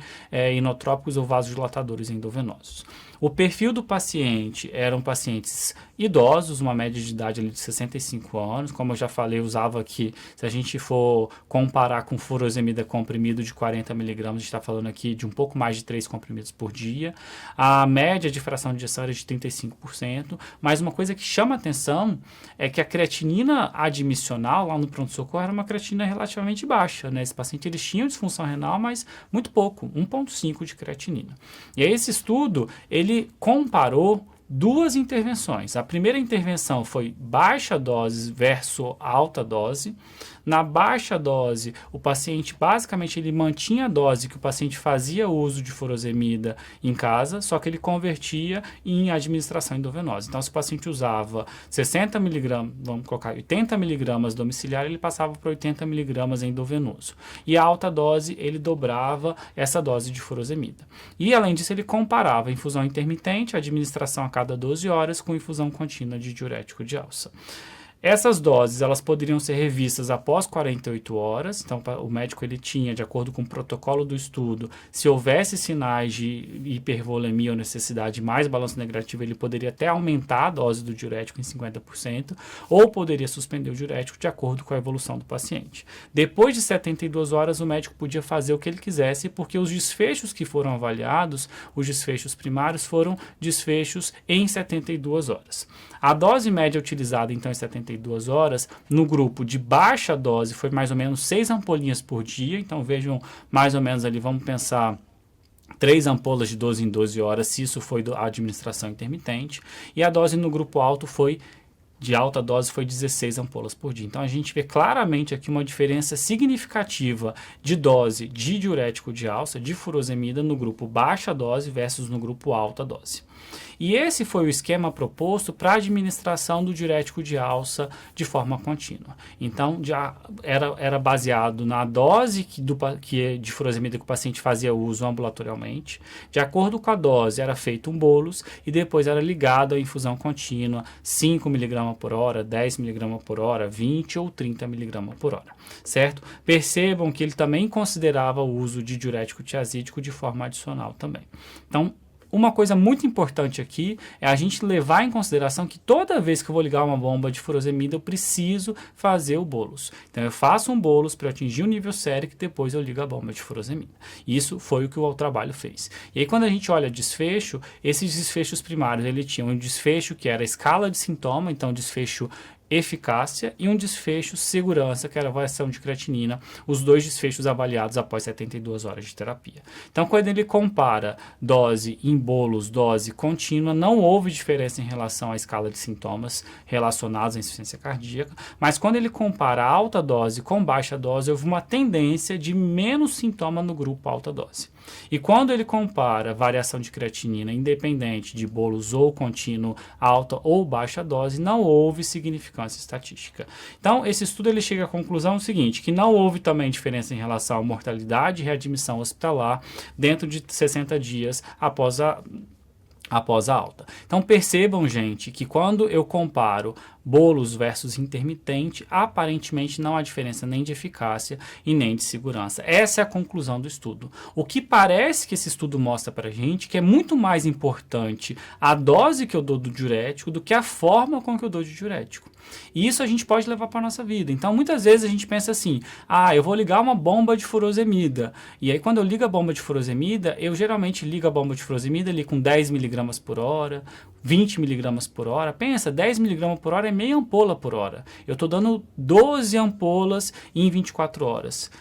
inotrópicos ou vasodilatadores endovenosos. O perfil do paciente eram pacientes idosos, uma média de idade ali de 65 anos, como eu já falei, usava aqui, se a gente for comparar com furosemida comprimido de 40 miligramas, a gente está falando aqui de um pouco mais de 3 comprimidos por dia, a média de fração de ejeção era de 35%, mas uma coisa que chama atenção é que a creatinina admissional lá no pronto-socorro era uma creatinina relativamente baixa, né? Esse paciente, eles tinham disfunção renal, mas muito pouco, 1,5 de creatinina. E aí esse estudo, ele comparou duas intervenções. A primeira intervenção foi baixa dose versus alta dose. Na baixa dose, o paciente basicamente ele mantinha a dose que o paciente fazia uso de furosemida em casa, só que ele convertia em administração endovenosa. Então, se o paciente usava 60 miligramas, vamos colocar 80 miligramas domiciliar, ele passava para 80 miligramas endovenoso. E a alta dose, ele dobrava essa dose de furosemida. E, além disso, ele comparava a infusão intermitente, a administração a cada 12 horas, com infusão contínua de diurético de alça. Essas doses, elas poderiam ser revistas após 48 horas, então o médico ele tinha, de acordo com o protocolo do estudo, se houvesse sinais de hipervolemia ou necessidade de mais balanço negativo, ele poderia até aumentar a dose do diurético em 50%, ou poderia suspender o diurético de acordo com a evolução do paciente. Depois de 72 horas, o médico podia fazer o que ele quisesse, porque os desfechos que foram avaliados, os desfechos primários, foram desfechos em 72 horas. A dose média utilizada, então, em 72 horas, no grupo de baixa dose, foi mais ou menos 6 ampolinhas por dia. Então, vejam, mais ou menos ali, vamos pensar 3 ampolas de 12 em 12 horas, se isso foi a administração intermitente. E a dose no grupo alto de alta dose foi 16 ampolas por dia. Então, a gente vê claramente aqui uma diferença significativa de dose de diurético de alça, de furosemida, no grupo baixa dose versus no grupo alta dose. E esse foi o esquema proposto para a administração do diurético de alça de forma contínua. Então, já era baseado na dose de furosemida que o paciente fazia uso ambulatorialmente. De acordo com a dose, era feito um bolus e depois era ligado à infusão contínua, 5 mg por hora, 10 mg por hora, 20 ou 30 mg por hora, certo? Percebam que ele também considerava o uso de diurético tiazídico de forma adicional também. Então, uma coisa muito importante aqui é a gente levar em consideração que toda vez que eu vou ligar uma bomba de furosemida, eu preciso fazer o bolus. Então, eu faço um bolus para atingir o nível sérico e depois eu ligo a bomba de furosemida. Isso foi o que o trabalho fez. E aí, quando a gente olha desfecho, esses desfechos primários, ele tinha um desfecho que era a escala de sintoma, então desfecho eficácia, e um desfecho segurança, que era a avaliação de creatinina, os dois desfechos avaliados após 72 horas de terapia. Então, quando ele compara dose em bolos, dose contínua, não houve diferença em relação à escala de sintomas relacionados à insuficiência cardíaca, mas quando ele compara alta dose com baixa dose, houve uma tendência de menos sintoma no grupo alta dose. E quando ele compara variação de creatinina independente de bolos ou contínuo, alta ou baixa dose, não houve significância estatística. Então, esse estudo ele chega à conclusão seguinte, que não houve também diferença em relação à mortalidade e readmissão hospitalar dentro de 60 dias após a alta. Então, percebam, gente, que quando eu comparo bolos versus intermitente, aparentemente não há diferença nem de eficácia e nem de segurança. Essa é a conclusão do estudo. O que parece que esse estudo mostra para a gente que é muito mais importante a dose que eu dou do diurético do que a forma com que eu dou de diurético. E isso a gente pode levar para a nossa vida. Então, muitas vezes a gente pensa assim, eu vou ligar uma bomba de furosemida. E aí, quando eu ligo a bomba de furosemida, eu geralmente ligo a bomba de furosemida ali com 10 mg por hora, 20 mg por hora. Pensa, 10 mg por hora é meia ampola por hora. Eu estou dando 12 ampolas em 24 horas.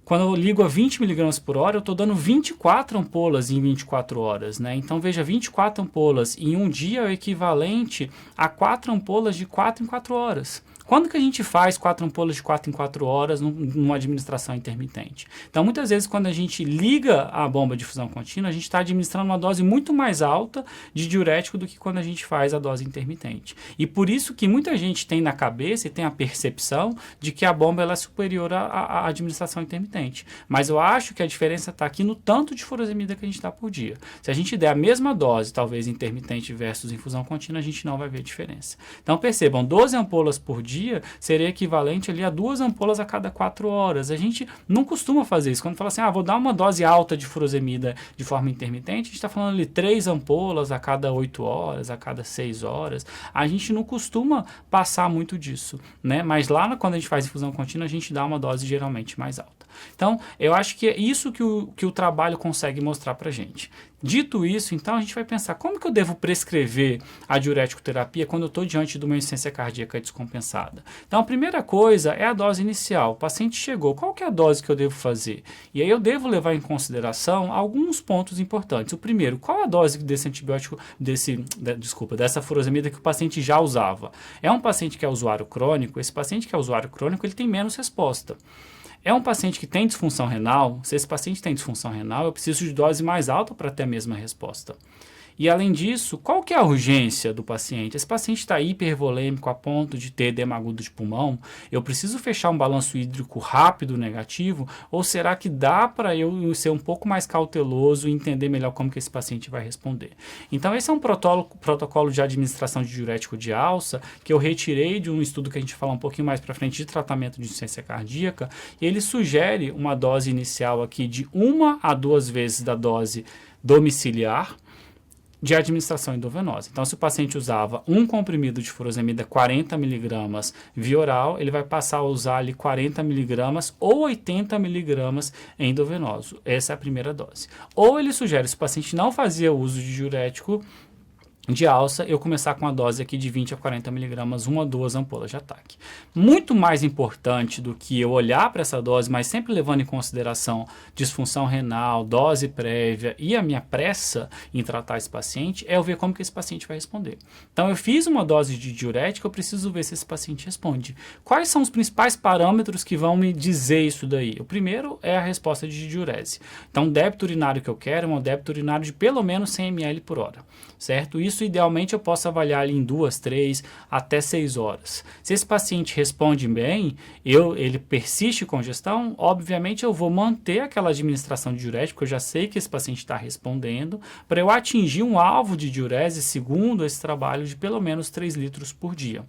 Quando eu ligo a 20 mg por hora, eu estou dando 24 ampolas em 24 horas, né? Então, veja, 24 ampolas em um dia é o equivalente a 4 ampolas de 4 em 4 horas. Quando que a gente faz 4 ampolas de 4 em 4 horas numa administração intermitente? Então, muitas vezes, quando a gente liga a bomba de difusão contínua, a gente está administrando uma dose muito mais alta de diurético do que quando a gente faz a dose intermitente. E por isso que muita gente tem na cabeça e tem a percepção de que a bomba ela é superior à administração intermitente. intermitente. Mas eu acho que a diferença está aqui no tanto de furosemida que a gente dá por dia. Se a gente der a mesma dose, talvez intermitente versus infusão contínua, a gente não vai ver diferença. Então percebam, 12 ampolas por dia seria equivalente ali a 2 ampolas a cada 4 horas. A gente não costuma fazer isso. Quando fala assim, vou dar uma dose alta de furosemida de forma intermitente, a gente está falando ali 3 ampolas a cada 8 horas, a cada 6 horas. A gente não costuma passar muito disso, né? Mas lá quando a gente faz infusão contínua, a gente dá uma dose geralmente mais alta. Então, eu acho que é isso que o trabalho consegue mostrar para a gente. Dito isso, então, a gente vai pensar como que eu devo prescrever a diurético terapia quando eu estou diante de uma insuficiência cardíaca descompensada. Então, a primeira coisa é a dose inicial. O paciente chegou, qual que é a dose que eu devo fazer? E aí eu devo levar em consideração alguns pontos importantes. O primeiro, qual a dose desse antibiótico, dessa furosemida que o paciente já usava? É um paciente que é usuário crônico? Esse paciente que é usuário crônico, ele tem menos resposta. É um paciente que tem disfunção renal? Se esse paciente tem disfunção renal, eu preciso de dose mais alta para ter a mesma resposta. E além disso, qual que é a urgência do paciente? Esse paciente está hipervolêmico a ponto de ter edema agudo de pulmão? Eu preciso fechar um balanço hídrico rápido negativo? Ou será que dá para eu ser um pouco mais cauteloso e entender melhor como que esse paciente vai responder? Então esse é um protocolo de administração de diurético de alça que eu retirei de um estudo que a gente vai falar um pouquinho mais para frente de tratamento de insuficiência cardíaca, e ele sugere uma dose inicial aqui de 1 a 2 vezes da dose domiciliar de administração endovenosa. Então, se o paciente usava um comprimido de furosemida 40 mg via oral, ele vai passar a usar ali 40 mg ou 80 mg endovenoso. Essa é a primeira dose. Ou ele sugere, se o paciente não fazia uso de diurético de alça, eu começar com a dose aqui de 20 a 40 mg, 1 a 2 ampolas de ataque. Muito mais importante do que eu olhar para essa dose, mas sempre levando em consideração disfunção renal, dose prévia e a minha pressa em tratar esse paciente, é eu ver como que esse paciente vai responder. Então, eu fiz uma dose de diurético, eu preciso ver se esse paciente responde. Quais são os principais parâmetros que vão me dizer isso daí? O primeiro é a resposta de diurese. Então, o débito urinário que eu quero é um débito urinário de pelo menos 100 ml por hora, certo? Isso idealmente eu posso avaliar ali em 2, 3 até 6 horas. Se esse paciente responde bem, ele persiste com congestão, obviamente eu vou manter aquela administração de diurético, eu já sei que esse paciente está respondendo, para eu atingir um alvo de diurese segundo esse trabalho de pelo menos 3 litros por dia.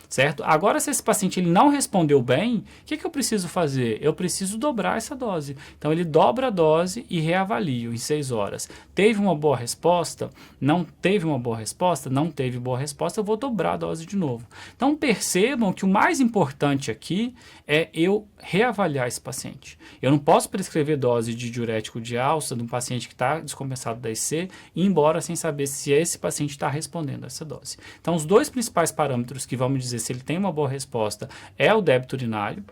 Certo? Agora, se esse paciente ele não respondeu bem, o que eu preciso fazer? Eu preciso dobrar essa dose. Então, ele dobra a dose e reavalio em 6 horas. Teve uma boa resposta? Não teve uma boa resposta? Não teve boa resposta, eu vou dobrar a dose de novo. Então, percebam que o mais importante aqui é eu reavaliar esse paciente. Eu não posso prescrever dose de diurético de alça de um paciente que está descompensado da IC e ir embora sem saber se esse paciente está respondendo a essa dose. Então, os dois principais parâmetros que vão me dizer se ele tem uma boa resposta é o débito urinário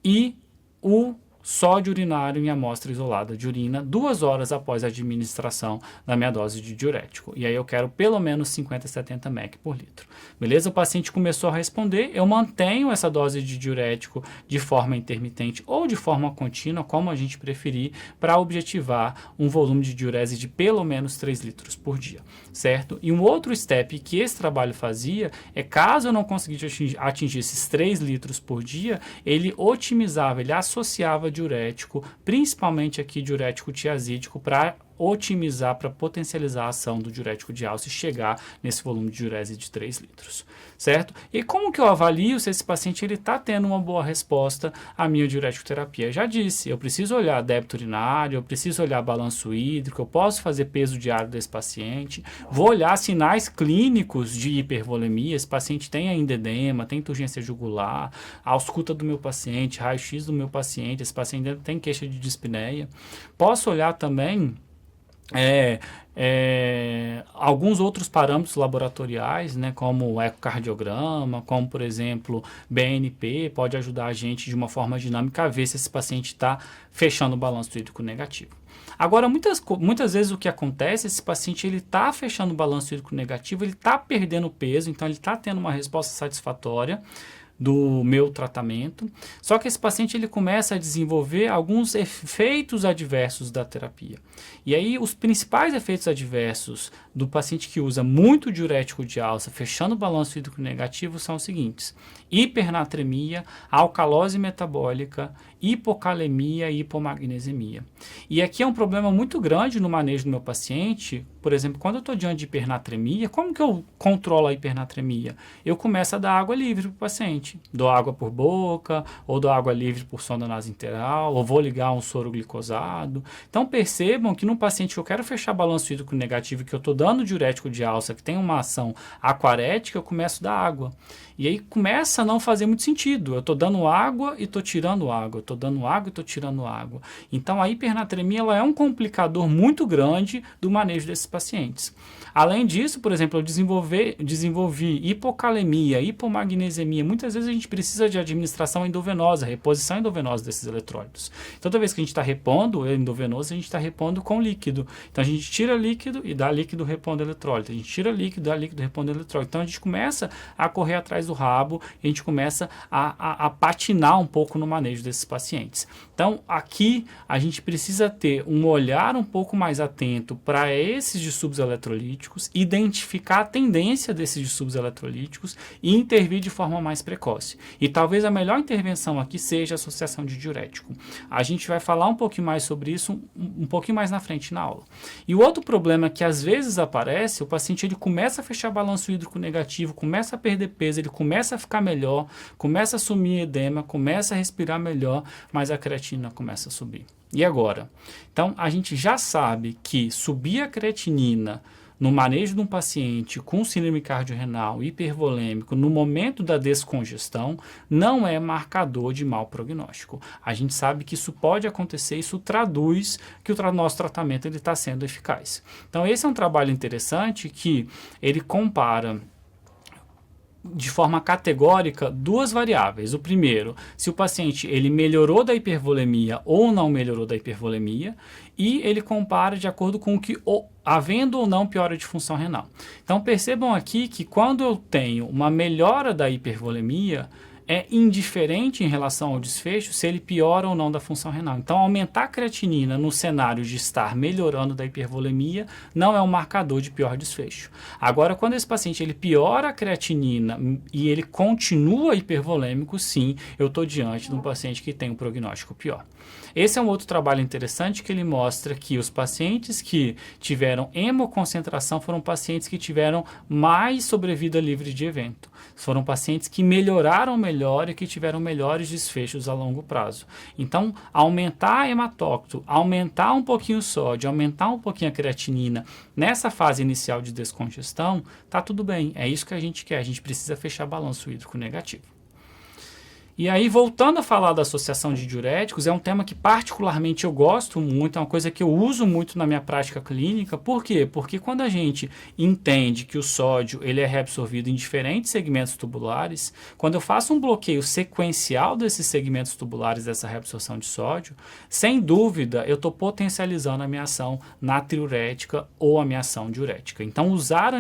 e o sódio urinário em amostra isolada de urina 2 horas após a administração da minha dose de diurético. E aí eu quero pelo menos 50 a 70 mEq por litro. Beleza? O paciente começou a responder, eu mantenho essa dose de diurético de forma intermitente ou de forma contínua, como a gente preferir, para objetivar um volume de diurese de pelo menos 3 litros por dia, certo? E um outro step que esse trabalho fazia é, caso eu não conseguisse atingir esses 3 litros por dia, ele otimizava, ele associava diurético, principalmente aqui diurético tiazídico, para otimizar, para potencializar a ação do diurético de alça e chegar nesse volume de diurese de 3 litros, certo? E como que eu avalio se esse paciente está tendo uma boa resposta à minha diurético terapia? Eu já disse, eu preciso olhar débito urinário, eu preciso olhar balanço hídrico, eu posso fazer peso diário desse paciente, vou olhar sinais clínicos de hipervolemia, esse paciente tem ainda edema, tem turgência jugular, a ausculta do meu paciente, raio-x do meu paciente, esse paciente ainda tem queixa de dispneia. Posso olhar também alguns outros parâmetros laboratoriais, né, como o ecocardiograma, como, por exemplo, BNP, pode ajudar a gente de uma forma dinâmica a ver se esse paciente está fechando o balanço hídrico negativo. Agora, muitas vezes o que acontece, esse paciente ele está fechando o balanço hídrico negativo, ele está perdendo peso, então ele está tendo uma resposta satisfatória do meu tratamento, só que esse paciente ele começa a desenvolver alguns efeitos adversos da terapia. E aí os principais efeitos adversos do paciente que usa muito diurético de alça, fechando o balanço hídrico negativo, são os seguintes: hipernatremia, alcalose metabólica hipocalemia e hipomagnesemia. E aqui é um problema muito grande no manejo do meu paciente. Por exemplo, quando eu estou diante de hipernatremia, como que eu controlo a hipernatremia? Eu começo a dar água livre para o paciente. Dou água por boca, ou dou água livre por sonda nasointeral, ou vou ligar um soro glicosado. Então percebam que num paciente que eu quero fechar balanço hídrico negativo, que eu estou dando diurético de alça, que tem uma ação aquarética, eu começo a dar água. E aí começa a não fazer muito sentido. Eu estou dando água e estou tirando água. Eu estou dando água e estou tirando água. Então a hipernatremia ela é um complicador muito grande do manejo desses pacientes. Além disso, por exemplo, eu desenvolvi hipocalemia, hipomagnesemia. Muitas vezes a gente precisa de administração endovenosa, reposição endovenosa desses eletrólitos. Toda vez que a gente está repondo endovenoso, a gente está repondo com líquido. Então a gente tira líquido e dá líquido repondo eletrólito. A gente tira líquido, dá líquido repondo eletrólito. Então a gente começa a correr atrás do rabo e a gente começa a patinar um pouco no manejo desses pacientes. Então aqui a gente precisa ter um olhar um pouco mais atento para esses distúrbios eletrolíticos, identificar a tendência desses distúrbios eletrolíticos e intervir de forma mais precoce. E talvez a melhor intervenção aqui seja a associação de diurético. A gente vai falar um pouquinho mais sobre isso um pouquinho mais na frente na aula. E o outro problema que às vezes aparece, o paciente ele começa a fechar balanço hídrico negativo, começa a perder peso, ele começa a ficar melhor, começa a sumir edema, começa a respirar melhor, mas a creatinina começa a subir. E agora? Então, a gente já sabe que subir a creatinina no manejo de um paciente com síndrome cardiorrenal hipervolêmico no momento da descongestão não é marcador de mau prognóstico. A gente sabe que isso pode acontecer, isso traduz que o nosso tratamento está sendo eficaz. Então esse é um trabalho interessante que ele compara de forma categórica duas variáveis. O primeiro, se o paciente ele melhorou da hipervolemia ou não melhorou da hipervolemia, e ele compara de acordo com o que havendo ou não piora de função renal. Então percebam aqui que quando eu tenho uma melhora da hipervolemia, é indiferente em relação ao desfecho se ele piora ou não da função renal. Então, aumentar a creatinina no cenário de estar melhorando da hipervolemia não é um marcador de pior desfecho. Agora, quando esse paciente ele piora a creatinina e ele continua hipervolêmico, sim, eu estou diante de um paciente que tem um prognóstico pior. Esse é um outro trabalho interessante que ele mostra que os pacientes que tiveram hemoconcentração foram pacientes que tiveram mais sobrevida livre de evento. Foram pacientes que melhoraram melhor e que tiveram melhores desfechos a longo prazo. Então, aumentar a hematócrito, aumentar um pouquinho o sódio, aumentar um pouquinho a creatinina nessa fase inicial de descongestão, tá tudo bem. É isso que a gente quer. A gente precisa fechar balanço hídrico negativo. E aí, voltando a falar da associação de diuréticos, é um tema que particularmente eu gosto muito, é uma coisa que eu uso muito na minha prática clínica. Por quê? Porque quando a gente entende que o sódio ele é reabsorvido em diferentes segmentos tubulares, quando eu faço um bloqueio sequencial desses segmentos tubulares dessa reabsorção de sódio, sem dúvida eu estou potencializando a minha ação natriurética ou a minha ação diurética. Então, usar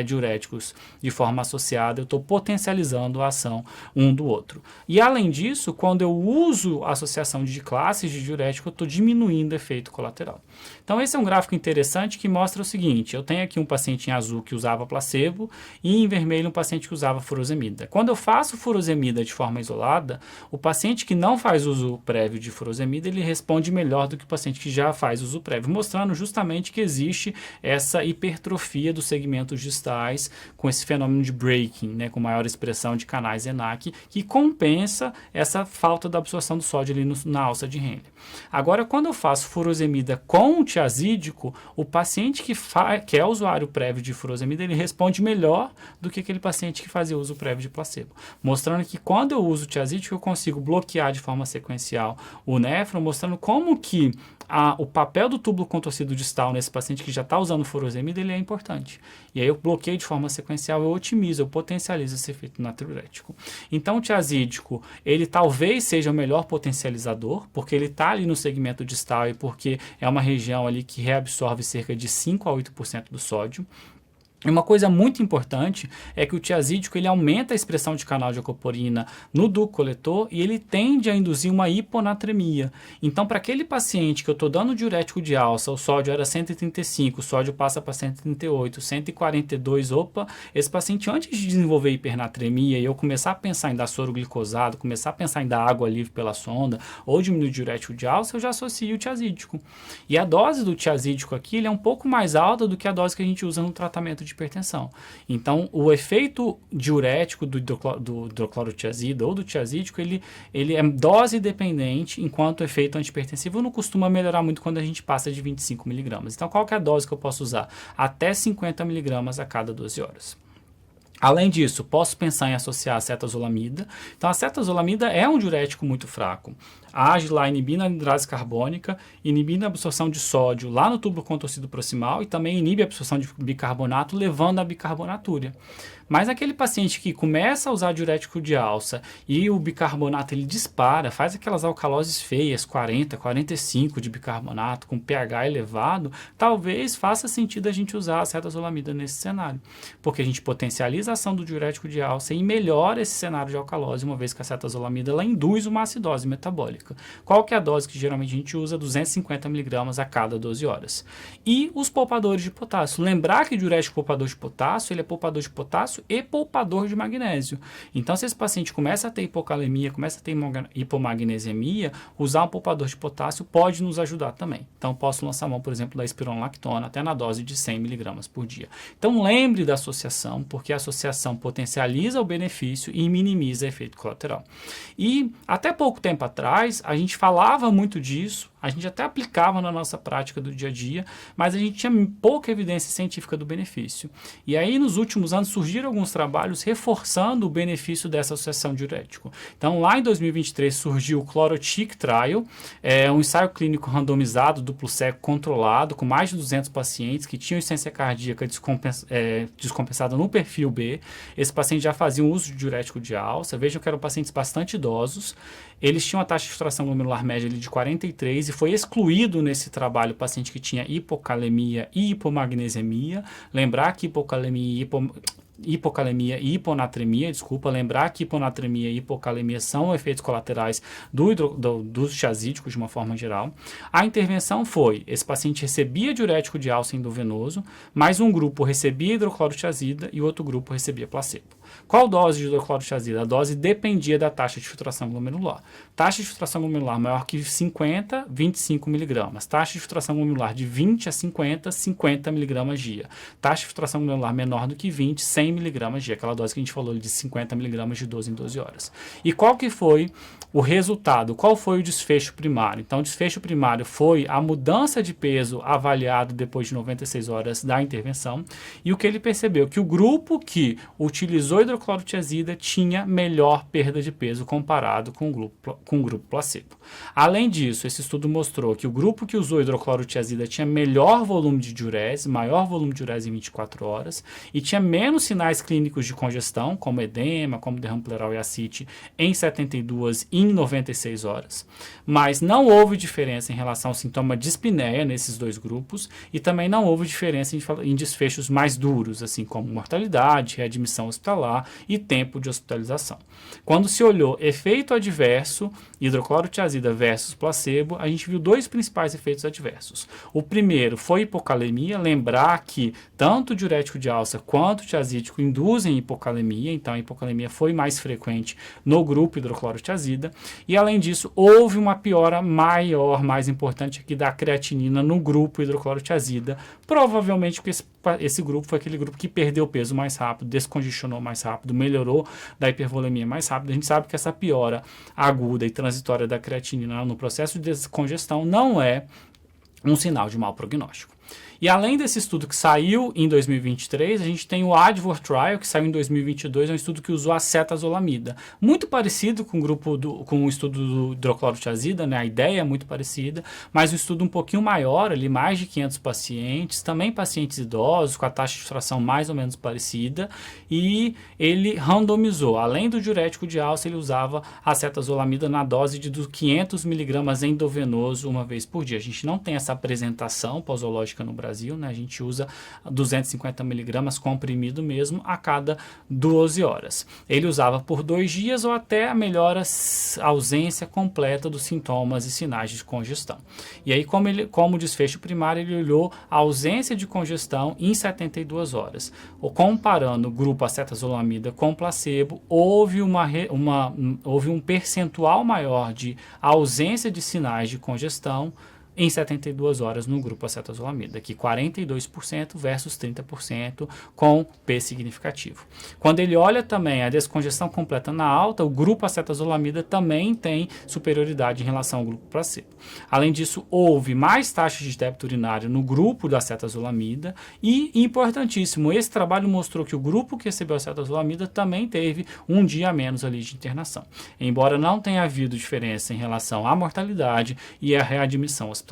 diuréticos de forma associada, eu estou potencializando a ação um do outro. E além disso, quando eu uso a associação de classes de diurético, eu estou diminuindo o efeito colateral. Então esse é um gráfico interessante que mostra o seguinte: eu tenho aqui um paciente em azul que usava placebo e em vermelho um paciente que usava furosemida. Quando eu faço furosemida de forma isolada, o paciente que não faz uso prévio de furosemida, ele responde melhor do que o paciente que já faz uso prévio, mostrando justamente que existe essa hipertrofia dos segmentos distais com esse fenômeno de breaking, né, com maior expressão de canais ENaC, que compensa essa falta da absorção do sódio ali na alça de Henle. Agora, quando eu faço furosemida com tiazídico, o paciente que é usuário prévio de furosemida, ele responde melhor do que aquele paciente que fazia uso prévio de placebo. Mostrando que quando eu uso tiazídico, eu consigo bloquear de forma sequencial o néfron, mostrando como que o papel do túbulo contorcido distal nesse paciente que já está usando furosemida, ele é importante. E aí eu bloqueio de forma sequencial, eu otimizo, eu potencializo esse efeito natriurético. Então o tiazídico, ele talvez seja o melhor potencializador, porque ele está ali no segmento distal e porque é uma região ali que reabsorve cerca de 5 a 8% do sódio. E uma coisa muito importante é que o tiazídico ele aumenta a expressão de canal de acoporina no ducto coletor e ele tende a induzir uma hiponatremia. Então, para aquele paciente que eu estou dando diurético de alça, o sódio era 135, o sódio passa para 138, 142, opa, esse paciente antes de desenvolver hipernatremia e eu começar a pensar em dar soro glicosado, começar a pensar em dar água livre pela sonda ou diminuir o diurético de alça, eu já associo o tiazídico. E a dose do tiazídico aqui ele é um pouco mais alta do que a dose que a gente usa no tratamento de hipertensão. Então, o efeito diurético do hidroclorotiazida ou do tiazídico, ele é dose dependente, enquanto o efeito antihipertensivo não costuma melhorar muito quando a gente passa de 25 miligramas. Então, qual que é a dose que eu posso usar? Até 50 miligramas a cada 12 horas. Além disso, posso pensar em associar a cetazolamida. Então, a cetazolamida é um diurético muito fraco. Age lá inibindo a anidrase carbônica, inibindo a absorção de sódio lá no túbulo contorcido proximal e também inibe a absorção de bicarbonato, levando à bicarbonatúria. Mas aquele paciente que começa a usar diurético de alça e o bicarbonato ele dispara, faz aquelas alcaloses feias, 40, 45 de bicarbonato, com pH elevado, talvez faça sentido a gente usar a cetazolamida nesse cenário, porque a gente potencializa a ação do diurético de alça e melhora esse cenário de alcalose, uma vez que a cetazolamida ela induz uma acidose metabólica. Qual que é a dose que geralmente a gente usa? 250 mg a cada 12 horas. E os poupadores de potássio. Lembrar que o diurético poupador de potássio, ele é poupador de potássio e poupador de magnésio. Então, se esse paciente começa a ter hipocalemia, começa a ter hipomagnesemia, usar um poupador de potássio pode nos ajudar também. Então, posso lançar mão, por exemplo, da espironolactona até na dose de 100 mg por dia. Então, lembre da associação, porque a associação potencializa o benefício e minimiza o efeito colateral. E até pouco tempo atrás, a gente falava muito disso, a gente até aplicava na nossa prática do dia a dia, mas a gente tinha pouca evidência científica do benefício. E aí, nos últimos anos, surgiram alguns trabalhos reforçando o benefício dessa associação diurético. Então, lá em 2023, surgiu o Chlorotic Trial, um ensaio clínico randomizado, duplo cego, controlado, com mais de 200 pacientes que tinham insuficiência cardíaca descompensada no perfil B. Esse paciente já fazia um uso de diurético de alça. Vejam que eram pacientes bastante idosos. Eles tinham a taxa de filtração glomerular média de 43 e foi excluído nesse trabalho o paciente que tinha hipocalemia e hipomagnesemia. Lembrar que hipocalemia e hiponatremia, lembrar que hiponatremia e hipocalemia são efeitos colaterais dos tiazídicos de uma forma geral. A intervenção foi, esse paciente recebia diurético de alça endovenoso, mas um grupo recebia hidroclorotiazida e outro grupo recebia placebo. Qual dose de hidroclorotiazida? A dose dependia da taxa de filtração glomerular. Taxa de filtração glomerular maior que 50, 25 mg. Taxa de filtração glomerular de 20 a 50, 50 mg dia. Taxa de filtração glomerular menor do que 20, 100 mg dia. Aquela dose que a gente falou de 50 mg de 12 em 12 horas. E qual que foi o resultado? Qual foi o desfecho primário? Então, o desfecho primário foi a mudança de peso avaliado depois de 96 horas da intervenção. E o que ele percebeu? Que o grupo que utilizou hidroclorotiazida tinha melhor perda de peso comparado com o grupo placebo. Além disso, esse estudo mostrou que o grupo que usou hidroclorotiazida tinha melhor volume de diurese, maior volume de diurese em 24 horas e tinha menos sinais clínicos de congestão, como edema, como derrame pleural e ascite, em 72 e em 96 horas. Mas não houve diferença em relação ao sintoma de dispneia nesses dois grupos e também não houve diferença em desfechos mais duros, assim como mortalidade, readmissão hospitalar e tempo de hospitalização. Quando se olhou efeito adverso, hidroclorotiazida versus placebo, a gente viu dois principais efeitos adversos. O primeiro foi hipocalemia, lembrar que tanto o diurético de alça quanto o tiazídico induzem hipocalemia, então a hipocalemia foi mais frequente no grupo hidroclorotiazida, e além disso, houve uma piora maior, mais importante aqui da creatinina no grupo hidroclorotiazida, provavelmente porque esse grupo foi aquele grupo que perdeu peso mais rápido, descongestionou mais rápido, melhorou da hipervolemia mais rápido. A gente sabe que essa piora aguda e transitória da creatinina no processo de descongestão não é um sinal de mau prognóstico. E além desse estudo que saiu em 2023, a gente tem o Advor Trial, que saiu em 2022, é um estudo que usou a cetazolamida. Muito parecido com o estudo do hidroclorotiazida, né? A ideia é muito parecida, mas um estudo um pouquinho maior, ali mais de 500 pacientes, também pacientes idosos, com a taxa de filtração mais ou menos parecida, e ele randomizou. Além do diurético de alça, ele usava a cetazolamida na dose de 500 mg endovenoso uma vez por dia. A gente não tem essa apresentação posológica no Brasil, Brasil, né? A gente usa 250 miligramas comprimido mesmo a cada 12 horas. Ele usava por 2 dias ou até a melhora, ausência completa dos sintomas e sinais de congestão. E aí, como desfecho primário, ele olhou a ausência de congestão em 72 horas. Comparando o grupo acetazolamida com placebo, houve um percentual maior de ausência de sinais de congestão em 72 horas no grupo acetazolamida, aqui 42% versus 30% com P significativo. Quando ele olha também a descongestão completa na alta, o grupo acetazolamida também tem superioridade em relação ao grupo placebo. Além disso, houve mais taxas de débito urinário no grupo da acetazolamida e, importantíssimo, esse trabalho mostrou que o grupo que recebeu acetazolamida também teve um dia a menos ali de internação, embora não tenha havido diferença em relação à mortalidade e à readmissão hospitalar.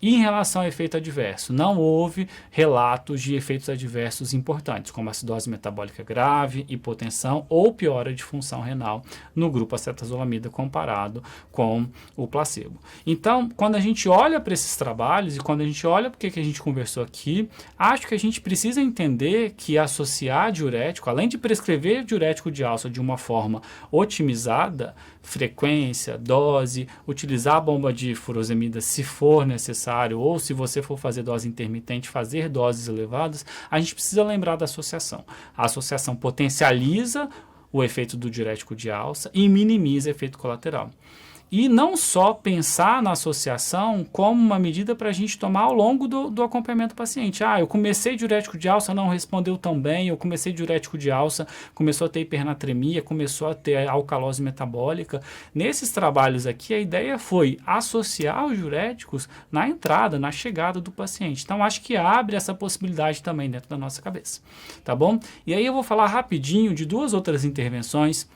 E em relação ao efeito adverso, não houve relatos de efeitos adversos importantes, como acidose metabólica grave, hipotensão ou piora de função renal no grupo acetazolamida comparado com o placebo. Então, quando a gente olha para esses trabalhos e quando a gente olha para o que a gente conversou aqui, acho que a gente precisa entender que associar diurético, além de prescrever diurético de alça de uma forma otimizada, frequência, dose, utilizar a bomba de furosemida se for necessário, ou se você for fazer dose intermitente, fazer doses elevadas, a gente precisa lembrar da associação. A associação potencializa o efeito do diurético de alça e minimiza o efeito colateral. E não só pensar na associação como uma medida para a gente tomar ao longo do acompanhamento do paciente. Eu comecei diurético de alça, não respondeu tão bem, eu comecei diurético de alça, começou a ter hipernatremia, começou a ter alcalose metabólica. Nesses trabalhos aqui, a ideia foi associar os diuréticos na entrada, na chegada do paciente. Então, acho que abre essa possibilidade também dentro da nossa cabeça, tá bom? E aí eu vou falar rapidinho de 2 outras intervenções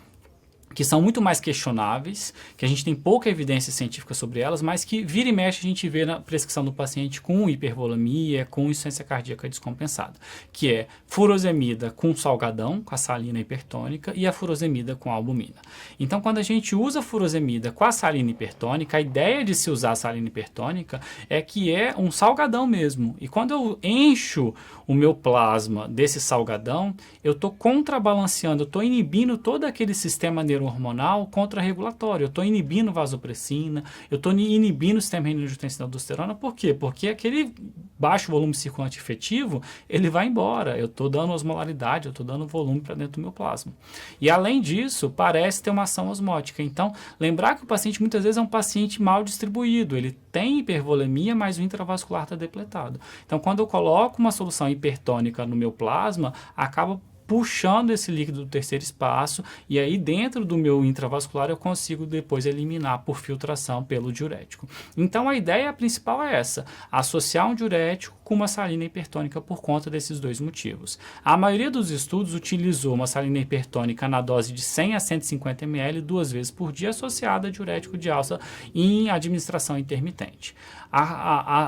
que são muito mais questionáveis, que a gente tem pouca evidência científica sobre elas, mas que vira e mexe a gente vê na prescrição do paciente com hipervolemia, com insuficiência cardíaca descompensada, que é furosemida com salgadão, com a salina hipertônica, e a furosemida com albumina. Então, quando a gente usa a furosemida com a salina hipertônica, a ideia de se usar a salina hipertônica é que é um salgadão mesmo. E quando eu encho o meu plasma desse salgadão, eu estou contrabalanceando, eu estou inibindo todo aquele sistema neurohormonal contrarregulatório. Eu estou inibindo vasopressina, eu estou inibindo o sistema renin-angiotensina-aldosterona. Por quê? Porque aquele baixo volume circulante efetivo, ele vai embora. Eu estou dando osmolaridade, eu estou dando volume para dentro do meu plasma. E além disso, parece ter uma ação osmótica. Então, lembrar que o paciente muitas vezes é um paciente mal distribuído. Ele tem hipervolemia, mas o intravascular está depletado. Então, quando eu coloco uma solução hipertônica no meu plasma, acaba puxando esse líquido do terceiro espaço e aí dentro do meu intravascular eu consigo depois eliminar por filtração pelo diurético. Então a ideia principal é essa, associar um diurético com uma salina hipertônica por conta desses 2 motivos. A maioria dos estudos utilizou uma salina hipertônica na dose de 100 a 150 ml 2 vezes por dia associada a diurético de alça em administração intermitente.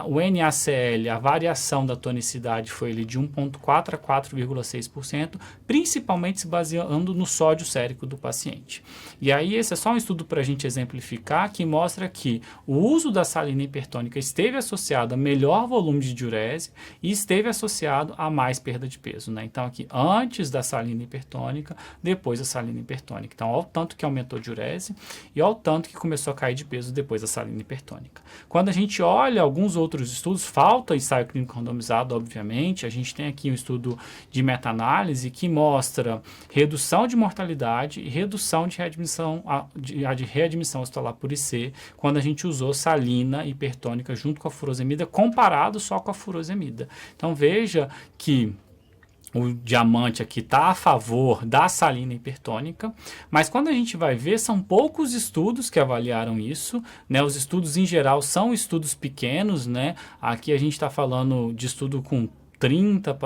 O NaCl, a variação da tonicidade foi ali de 1,4 a 4,6%, principalmente se baseando no sódio sérico do paciente. E aí esse é só um estudo para a gente exemplificar que mostra que o uso da salina hipertônica esteve associado a melhor volume de diurese e esteve associado a mais perda de peso, né? Então aqui antes da salina hipertônica, depois da salina hipertônica. Então olha o tanto que aumentou a diurese e olha o tanto que começou a cair de peso depois da salina hipertônica. Quando a gente olha alguns outros estudos, falta ensaio clínico randomizado, obviamente, a gente tem aqui um estudo de meta-análise que mostra redução de mortalidade e redução de readmissão hospitalar por IC quando a gente usou salina hipertônica junto com a furosemida, comparado só com a furosemida. Então veja que o diamante aqui está a favor da salina hipertônica, mas quando a gente vai ver, são poucos estudos que avaliaram isso, né? Os estudos em geral são estudos pequenos, né? Aqui a gente está falando de estudo com 30,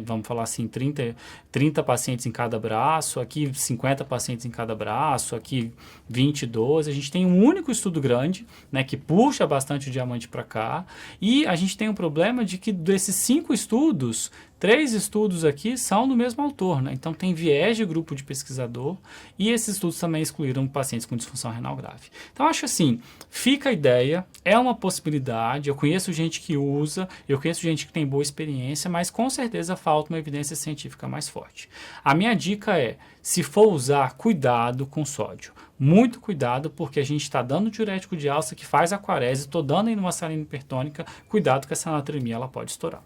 vamos falar assim, 30 pacientes em cada braço, aqui 50 pacientes em cada braço, aqui 20, 12. A gente tem um único estudo grande, né, que puxa bastante o diamante para cá, e a gente tem um problema de que desses 5 estudos, 3 estudos aqui são do mesmo autor, né? Então tem viés de grupo de pesquisador e esses estudos também excluíram pacientes com disfunção renal grave. Então acho assim, fica a ideia, é uma possibilidade, eu conheço gente que usa, eu conheço gente que tem boa experiência, mas com certeza falta uma evidência científica mais forte. A minha dica é, se for usar, cuidado com sódio. Muito cuidado, porque a gente está dando diurético de alça que faz aquarese, estou dando aí numa salina hipertônica, cuidado que essa natremia ela pode estourar.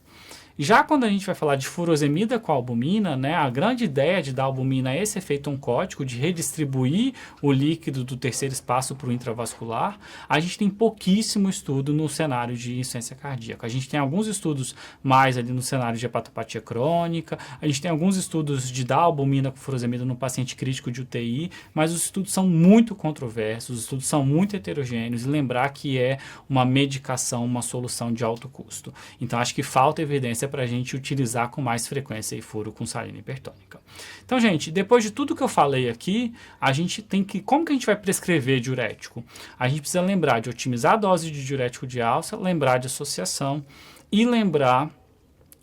Já quando a gente vai falar de furosemida com albumina, né, a grande ideia de dar albumina é esse efeito oncótico, de redistribuir o líquido do terceiro espaço para o intravascular, a gente tem pouquíssimo estudo no cenário de insuficiência cardíaca. A gente tem alguns estudos mais ali no cenário de hepatopatia crônica, a gente tem alguns estudos de dar albumina com furosemida no paciente crítico de UTI, mas os estudos são muito controversos, os estudos são muito heterogêneos, e lembrar que é uma medicação, uma solução de alto custo. Então acho que falta evidência para a gente utilizar com mais frequência e furo com salina hipertônica. Então, gente, depois de tudo que eu falei aqui, a gente tem que... Como que a gente vai prescrever diurético? A gente precisa lembrar de otimizar a dose de diurético de alça, lembrar de associação e lembrar,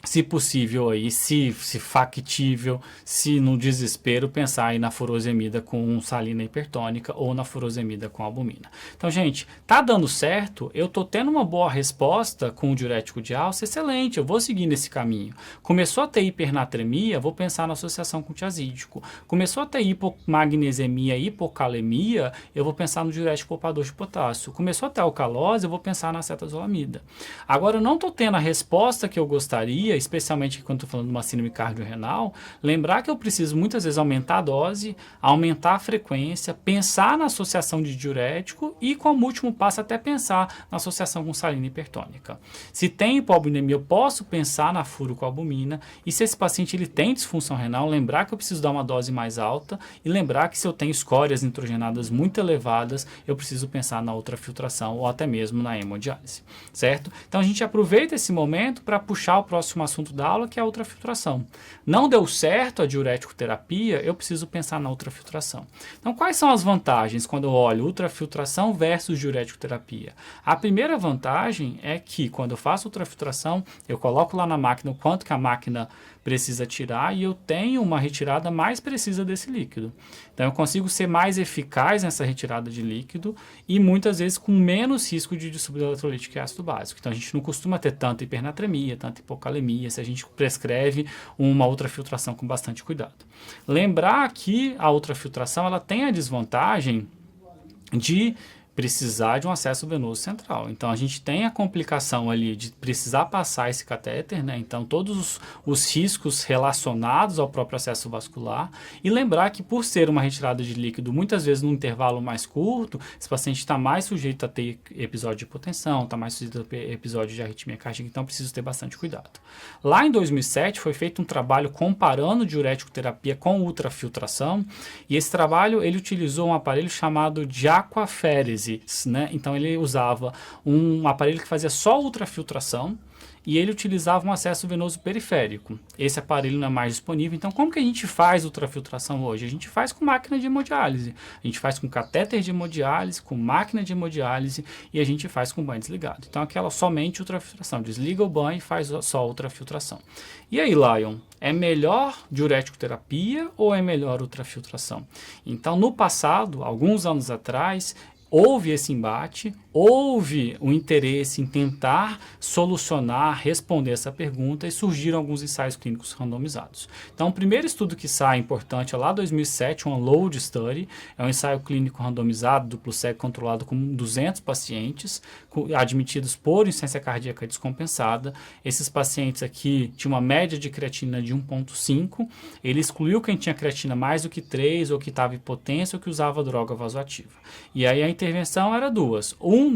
se possível aí, se factível, se no desespero, pensar aí na furosemida com salina hipertônica ou na furosemida com albumina. Então, gente, tá dando certo, eu tô tendo uma boa resposta com o diurético de alça, excelente, eu vou seguir nesse caminho. Começou a ter hipernatremia, vou pensar na associação com tiazídico. Começou a ter hipomagnesemia, hipocalemia, eu vou pensar no diurético poupador de potássio. Começou a ter alcalose, eu vou pensar na acetazolamida. Agora, eu não tô tendo a resposta que eu gostaria, especialmente quando estou falando de uma síndrome cardiorrenal, lembrar que eu preciso muitas vezes aumentar a dose, aumentar a frequência, pensar na associação de diurético e, como último passo, até pensar na associação com salina hipertônica. Se tem hipoalbuminemia, eu posso pensar na furocoalbumina, e se esse paciente ele tem disfunção renal, lembrar que eu preciso dar uma dose mais alta e lembrar que se eu tenho escórias nitrogenadas muito elevadas, eu preciso pensar na ultrafiltração ou até mesmo na hemodiálise, certo? Então a gente aproveita esse momento para puxar o próximo assunto da aula, que é a ultrafiltração. Não deu certo a diurético terapia, eu preciso pensar na ultrafiltração. Então, quais são as vantagens quando eu olho ultrafiltração versus diurético terapia? A primeira vantagem é que, quando eu faço ultrafiltração, eu coloco lá na máquina o quanto que a máquina precisa tirar e eu tenho uma retirada mais precisa desse líquido. Então, eu consigo ser mais eficaz nessa retirada de líquido e, muitas vezes, com menos risco de distúrbio eletrolítico e ácido básico. Então, a gente não costuma ter tanta hipernatremia, tanta hipocalemia, se a gente prescreve uma ultrafiltração com bastante cuidado. Lembrar que a ultrafiltração ela tem a desvantagem de precisar de um acesso venoso central. Então, a gente tem a complicação ali de precisar passar esse catéter, né? Então, todos os riscos relacionados ao próprio acesso vascular. E lembrar que, por ser uma retirada de líquido, muitas vezes num intervalo mais curto, esse paciente está mais sujeito a ter episódio de hipotensão, está mais sujeito a ter episódio de arritmia cardíaca, então preciso ter bastante cuidado. Lá em 2007, foi feito um trabalho comparando diurético terapia com ultrafiltração, e esse trabalho, ele utilizou um aparelho chamado de aquaférese, né? Então ele usava um aparelho que fazia só ultrafiltração e ele utilizava um acesso venoso periférico. Esse aparelho não é mais disponível. Então, como que a gente faz ultrafiltração hoje? A gente faz com máquina de hemodiálise, a gente faz com catéter de hemodiálise, com máquina de hemodiálise e a gente faz com banho desligado. Então, aquela somente ultrafiltração. Desliga o banho e faz só ultrafiltração. E aí, Lion, é melhor diurético terapia ou é melhor ultrafiltração? Então, no passado, alguns anos atrás, houve esse embate, houve o interesse em tentar solucionar, responder essa pergunta e surgiram alguns ensaios clínicos randomizados. Então, o primeiro estudo que sai importante é lá 2007, um Unload Study, é um ensaio clínico randomizado, duplo cego controlado com 200 pacientes admitidos por insuficiência cardíaca descompensada. Esses pacientes aqui tinham uma média de creatina de 1,5, ele excluiu quem tinha creatina mais do que 3, ou que estava hipotenso, ou que usava droga vasoativa. E aí a intervenção era duas, ou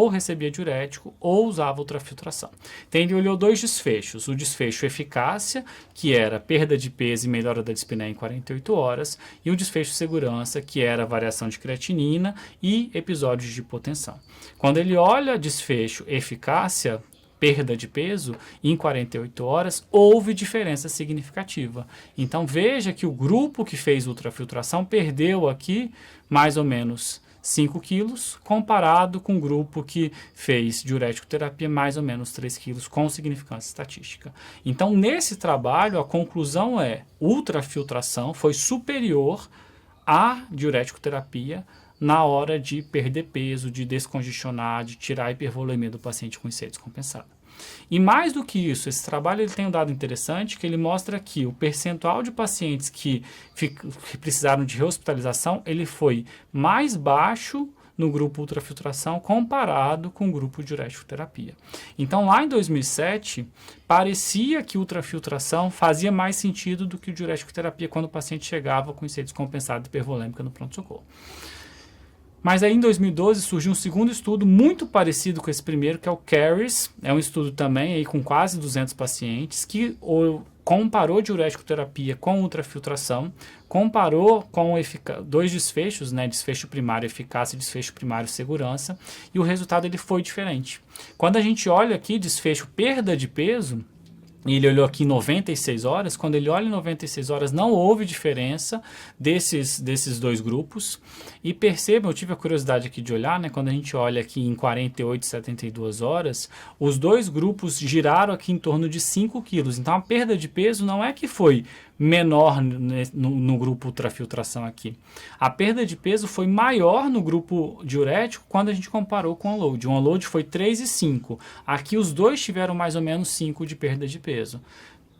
recebia diurético ou usava ultrafiltração. Então ele olhou dois desfechos, o desfecho eficácia, que era perda de peso e melhora da dispneia em 48 horas, e o desfecho segurança, que era variação de creatinina e episódios de hipotensão. Quando ele olha desfecho eficácia, perda de peso, em 48 horas, houve diferença significativa. Então veja que o grupo que fez ultrafiltração perdeu aqui mais ou menos 5 quilos, comparado com o grupo que fez diurético terapia mais ou menos 3 quilos, com significância estatística. Então, nesse trabalho, a conclusão é: ultrafiltração foi superior à diurético terapia na hora de perder peso, de descongestionar, de tirar a hipervolemia do paciente com IC descompensada. E mais do que isso, esse trabalho ele tem um dado interessante, que ele mostra que o percentual de pacientes que precisaram de rehospitalização, ele foi mais baixo no grupo ultrafiltração comparado com o grupo diurético terapia. Então, lá em 2007, parecia que ultrafiltração fazia mais sentido do que o diurético terapia quando o paciente chegava com IC descompensado hipervolêmica no pronto-socorro. Mas aí em 2012 surgiu um segundo estudo muito parecido com esse primeiro, que é o CARES. É um estudo também aí com quase 200 pacientes, que comparou diurético terapia com ultrafiltração, comparou com dois desfechos, né, desfecho primário eficácia e desfecho primário segurança, e o resultado ele foi diferente. Quando a gente olha aqui desfecho perda de peso, e ele olhou aqui em 96 horas, quando ele olha em 96 horas não houve diferença desses dois grupos. E percebam, eu tive a curiosidade aqui de olhar, né, quando a gente olha aqui em 48 e 72 horas, os dois grupos giraram aqui em torno de 5 quilos. Então a perda de peso não é que foi menor no grupo ultrafiltração aqui. A perda de peso foi maior no grupo diurético quando a gente comparou com o unload. O unload foi 3 e 5. Aqui os dois tiveram mais ou menos 5 de perda de peso.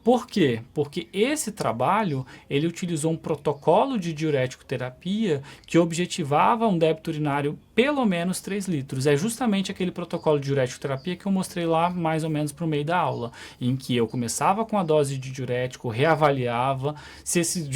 Por quê? Porque esse trabalho, ele utilizou um protocolo de diurético terapia que objetivava um débito urinário pelo menos 3 litros. É justamente aquele protocolo de diurético terapia que eu mostrei lá mais ou menos para o meio da aula, em que eu começava com a dose de diurético, reavaliava, se esse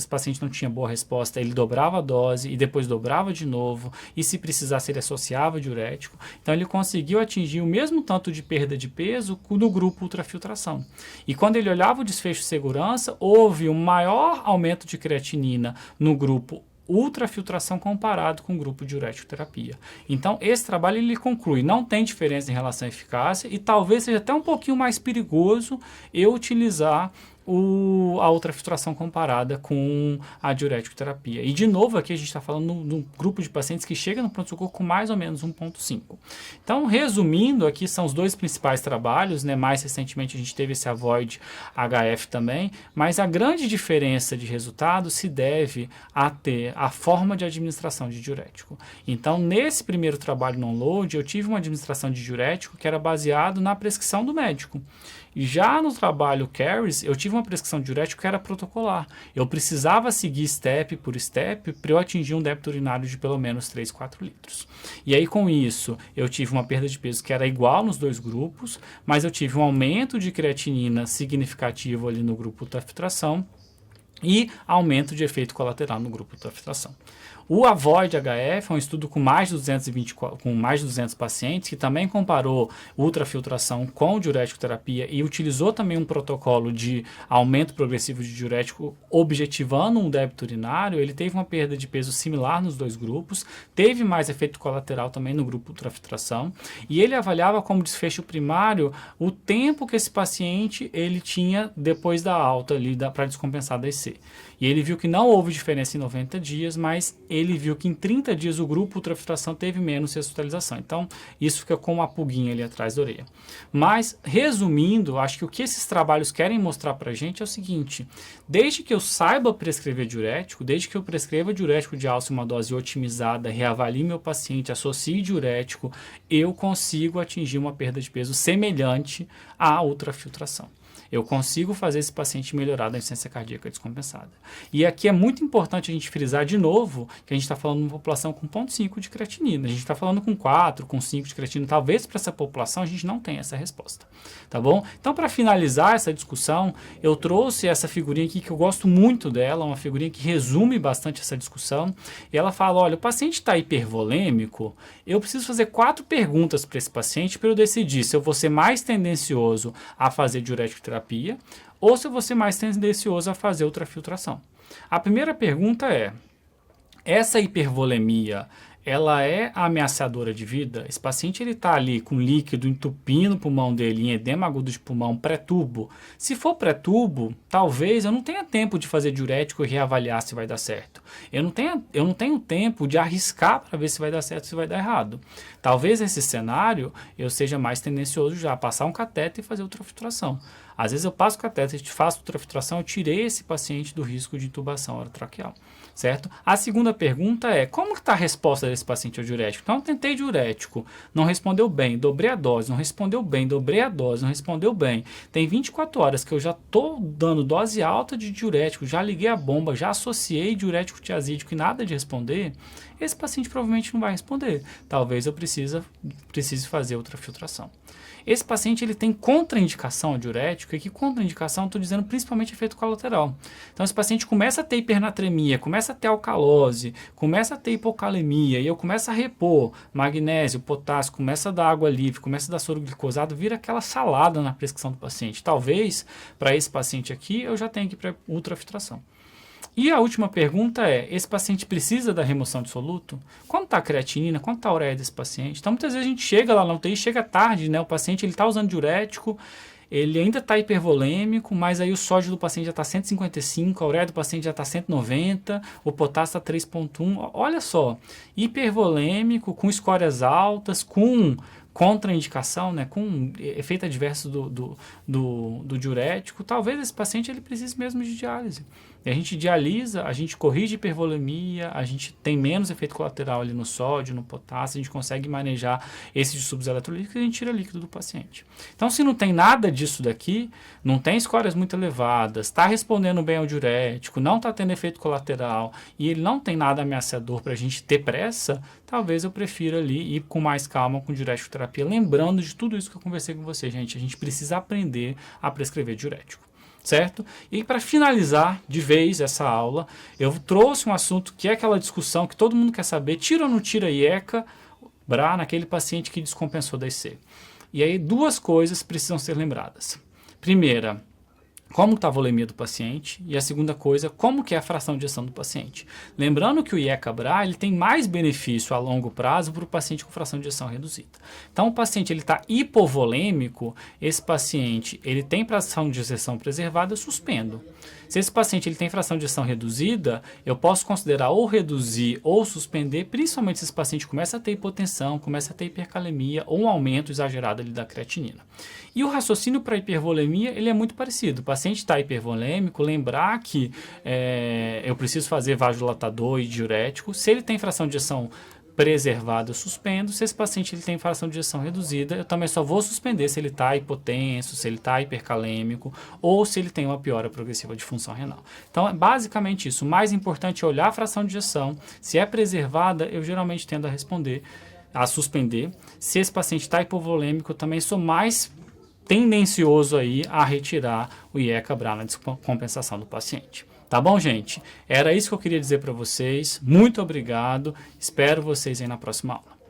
paciente não tinha boa resposta, ele dobrava a dose e depois dobrava de novo, e se precisasse ele associava o diurético. Então ele conseguiu atingir o mesmo tanto de perda de peso no grupo ultrafiltração. E quando ele olhava o desfecho de segurança, houve um maior aumento de creatinina no grupo ultrafiltração comparado com o grupo diurético terapia. Então, esse trabalho ele conclui, não tem diferença em relação à eficácia e talvez seja até um pouquinho mais perigoso eu utilizar a ultrafiltração comparada com a diurético terapia. E de novo aqui a gente está falando de um grupo de pacientes que chega no pronto-socorro com mais ou menos 1,5. Então, resumindo, aqui são os dois principais trabalhos, né? Mais recentemente a gente teve esse AVOID HF também, mas a grande diferença de resultado se deve a ter a forma de administração de diurético. Então, nesse primeiro trabalho no unload, eu tive uma administração de diurético que era baseado na prescrição do médico. Já no trabalho CARES, eu tive uma prescrição de diurético que era protocolar. Eu precisava seguir step por step para eu atingir um débito urinário de pelo menos 3, 4 litros. E aí, com isso, eu tive uma perda de peso que era igual nos dois grupos, mas eu tive um aumento de creatinina significativo ali no grupo ultrafiltração e aumento de efeito colateral no grupo ultrafiltração. O AVOID HF é um estudo com mais de 200 pacientes, que também comparou ultrafiltração com diurético terapia e utilizou também um protocolo de aumento progressivo de diurético, objetivando um débito urinário. Ele teve uma perda de peso similar nos dois grupos, teve mais efeito colateral também no grupo ultrafiltração, e ele avaliava como desfecho primário o tempo que esse paciente ele tinha depois da alta ali para descompensar da IC. E ele viu que não houve diferença em 90 dias, mas ele viu que em 30 dias o grupo ultrafiltração teve menos hospitalização. Então, isso fica com uma pulguinha ali atrás da orelha. Mas, resumindo, acho que o que esses trabalhos querem mostrar para a gente é o seguinte: desde que eu saiba prescrever diurético, desde que eu prescreva diurético de alça em uma dose otimizada, reavalie meu paciente, associe diurético, eu consigo atingir uma perda de peso semelhante à ultrafiltração. Eu consigo fazer esse paciente melhorar da insuficiência cardíaca descompensada. E aqui é muito importante a gente frisar de novo que a gente está falando de uma população com 0,5 de creatinina. A gente está falando com 4, com 5 de creatinina. Talvez para essa população a gente não tenha essa resposta. Tá bom? Então, para finalizar essa discussão, eu trouxe essa figurinha aqui que eu gosto muito dela, uma figurinha que resume bastante essa discussão. E ela fala, olha, o paciente está hipervolêmico, eu preciso fazer 4 perguntas para esse paciente para eu decidir se eu vou ser mais tendencioso a fazer diurético terapia ou se eu vou ser mais tendencioso a fazer ultrafiltração. A primeira pergunta é: essa hipervolemia, ela é ameaçadora de vida? Esse paciente ele está ali com líquido entupindo o pulmão dele em edema agudo de pulmão pré-tubo. Se for pré-tubo, talvez eu não tenha tempo de fazer diurético e reavaliar se vai dar certo. Eu não tenho tempo de arriscar para ver se vai dar certo ou se vai dar errado. Talvez nesse cenário eu seja mais tendencioso já a passar um cateter e fazer ultrafiltração. Às vezes eu passo o cateter, faço ultrafiltração, eu tirei esse paciente do risco de intubação orotraqueal, certo? A segunda pergunta é, como está a resposta desse paciente ao diurético? Então, eu tentei diurético, não respondeu bem, dobrei a dose, não respondeu bem, dobrei a dose, não respondeu bem. Tem 24 horas que eu já estou dando dose alta de diurético, já liguei a bomba, já associei diurético tiazídico e nada de responder, esse paciente provavelmente não vai responder. Talvez eu precise fazer ultrafiltração. Esse paciente ele tem contraindicação ao diurético, e que contraindicação, estou dizendo principalmente efeito colateral. Então esse paciente começa a ter hipernatremia, começa a ter alcalose, começa a ter hipocalemia, e eu começo a repor magnésio, potássio, começa a dar água livre, começa a dar soro glicosado, vira aquela salada na prescrição do paciente. Talvez, para esse paciente aqui, eu já tenha que ir para ultrafiltração. E a última pergunta é, esse paciente precisa da remoção de soluto? Quanto está a creatinina? Quanto está a ureia desse paciente? Então, muitas vezes a gente chega lá na UTI, chega tarde, né? O paciente está usando diurético, ele ainda está hipervolêmico, mas aí o sódio do paciente já está 155, a ureia do paciente já está 190, o potássio está 3,1. Olha só, hipervolêmico, com escórias altas, com contraindicação, né, com efeito adverso do diurético, talvez esse paciente ele precise mesmo de diálise. E a gente dialisa, a gente corrige hipervolemia, a gente tem menos efeito colateral ali no sódio, no potássio, a gente consegue manejar esses distúrbios eletrolíticos e a gente tira líquido do paciente. Então, se não tem nada disso daqui, não tem escórias muito elevadas, está respondendo bem ao diurético, não está tendo efeito colateral e ele não tem nada ameaçador para a gente ter pressa, talvez eu prefira ali ir com mais calma com diurético terapia, lembrando de tudo isso que eu conversei com você, gente. A gente precisa aprender a prescrever diurético, certo? E para finalizar de vez essa aula, eu trouxe um assunto que é aquela discussão que todo mundo quer saber, tira ou não tira IECA, BRA, naquele paciente que descompensou da IC. E aí duas coisas precisam ser lembradas. Primeira, como está a volemia do paciente, e a segunda coisa, como que é a fração de ejeção do paciente. Lembrando que o IECA-BRA ele tem mais benefício a longo prazo para o paciente com fração de ejeção reduzida. Então, o paciente está hipovolêmico, esse paciente ele tem fração de ejeção preservada, eu suspendo. Se esse paciente ele tem fração de ejeção reduzida, eu posso considerar ou reduzir ou suspender, principalmente se esse paciente começa a ter hipotensão, começa a ter hipercalemia ou um aumento exagerado ali da creatinina. E o raciocínio para hipervolemia ele é muito parecido. O paciente está hipervolêmico, lembrar que eu preciso fazer vasodilatador e diurético. Se ele tem fração de ejeção preservada, eu suspendo. Se esse paciente ele tem fração de ejeção reduzida, eu também só vou suspender se ele está hipotenso, se ele está hipercalêmico ou se ele tem uma piora progressiva de função renal. Então, é basicamente isso. O mais importante é olhar a fração de ejeção. Se é preservada, eu geralmente tendo a suspender. Se esse paciente está hipovolêmico, eu também sou mais tendencioso aí a retirar o IECA-BRA na descompensação do paciente. Tá bom, gente? Era isso que eu queria dizer para vocês. Muito obrigado. Espero vocês aí na próxima aula.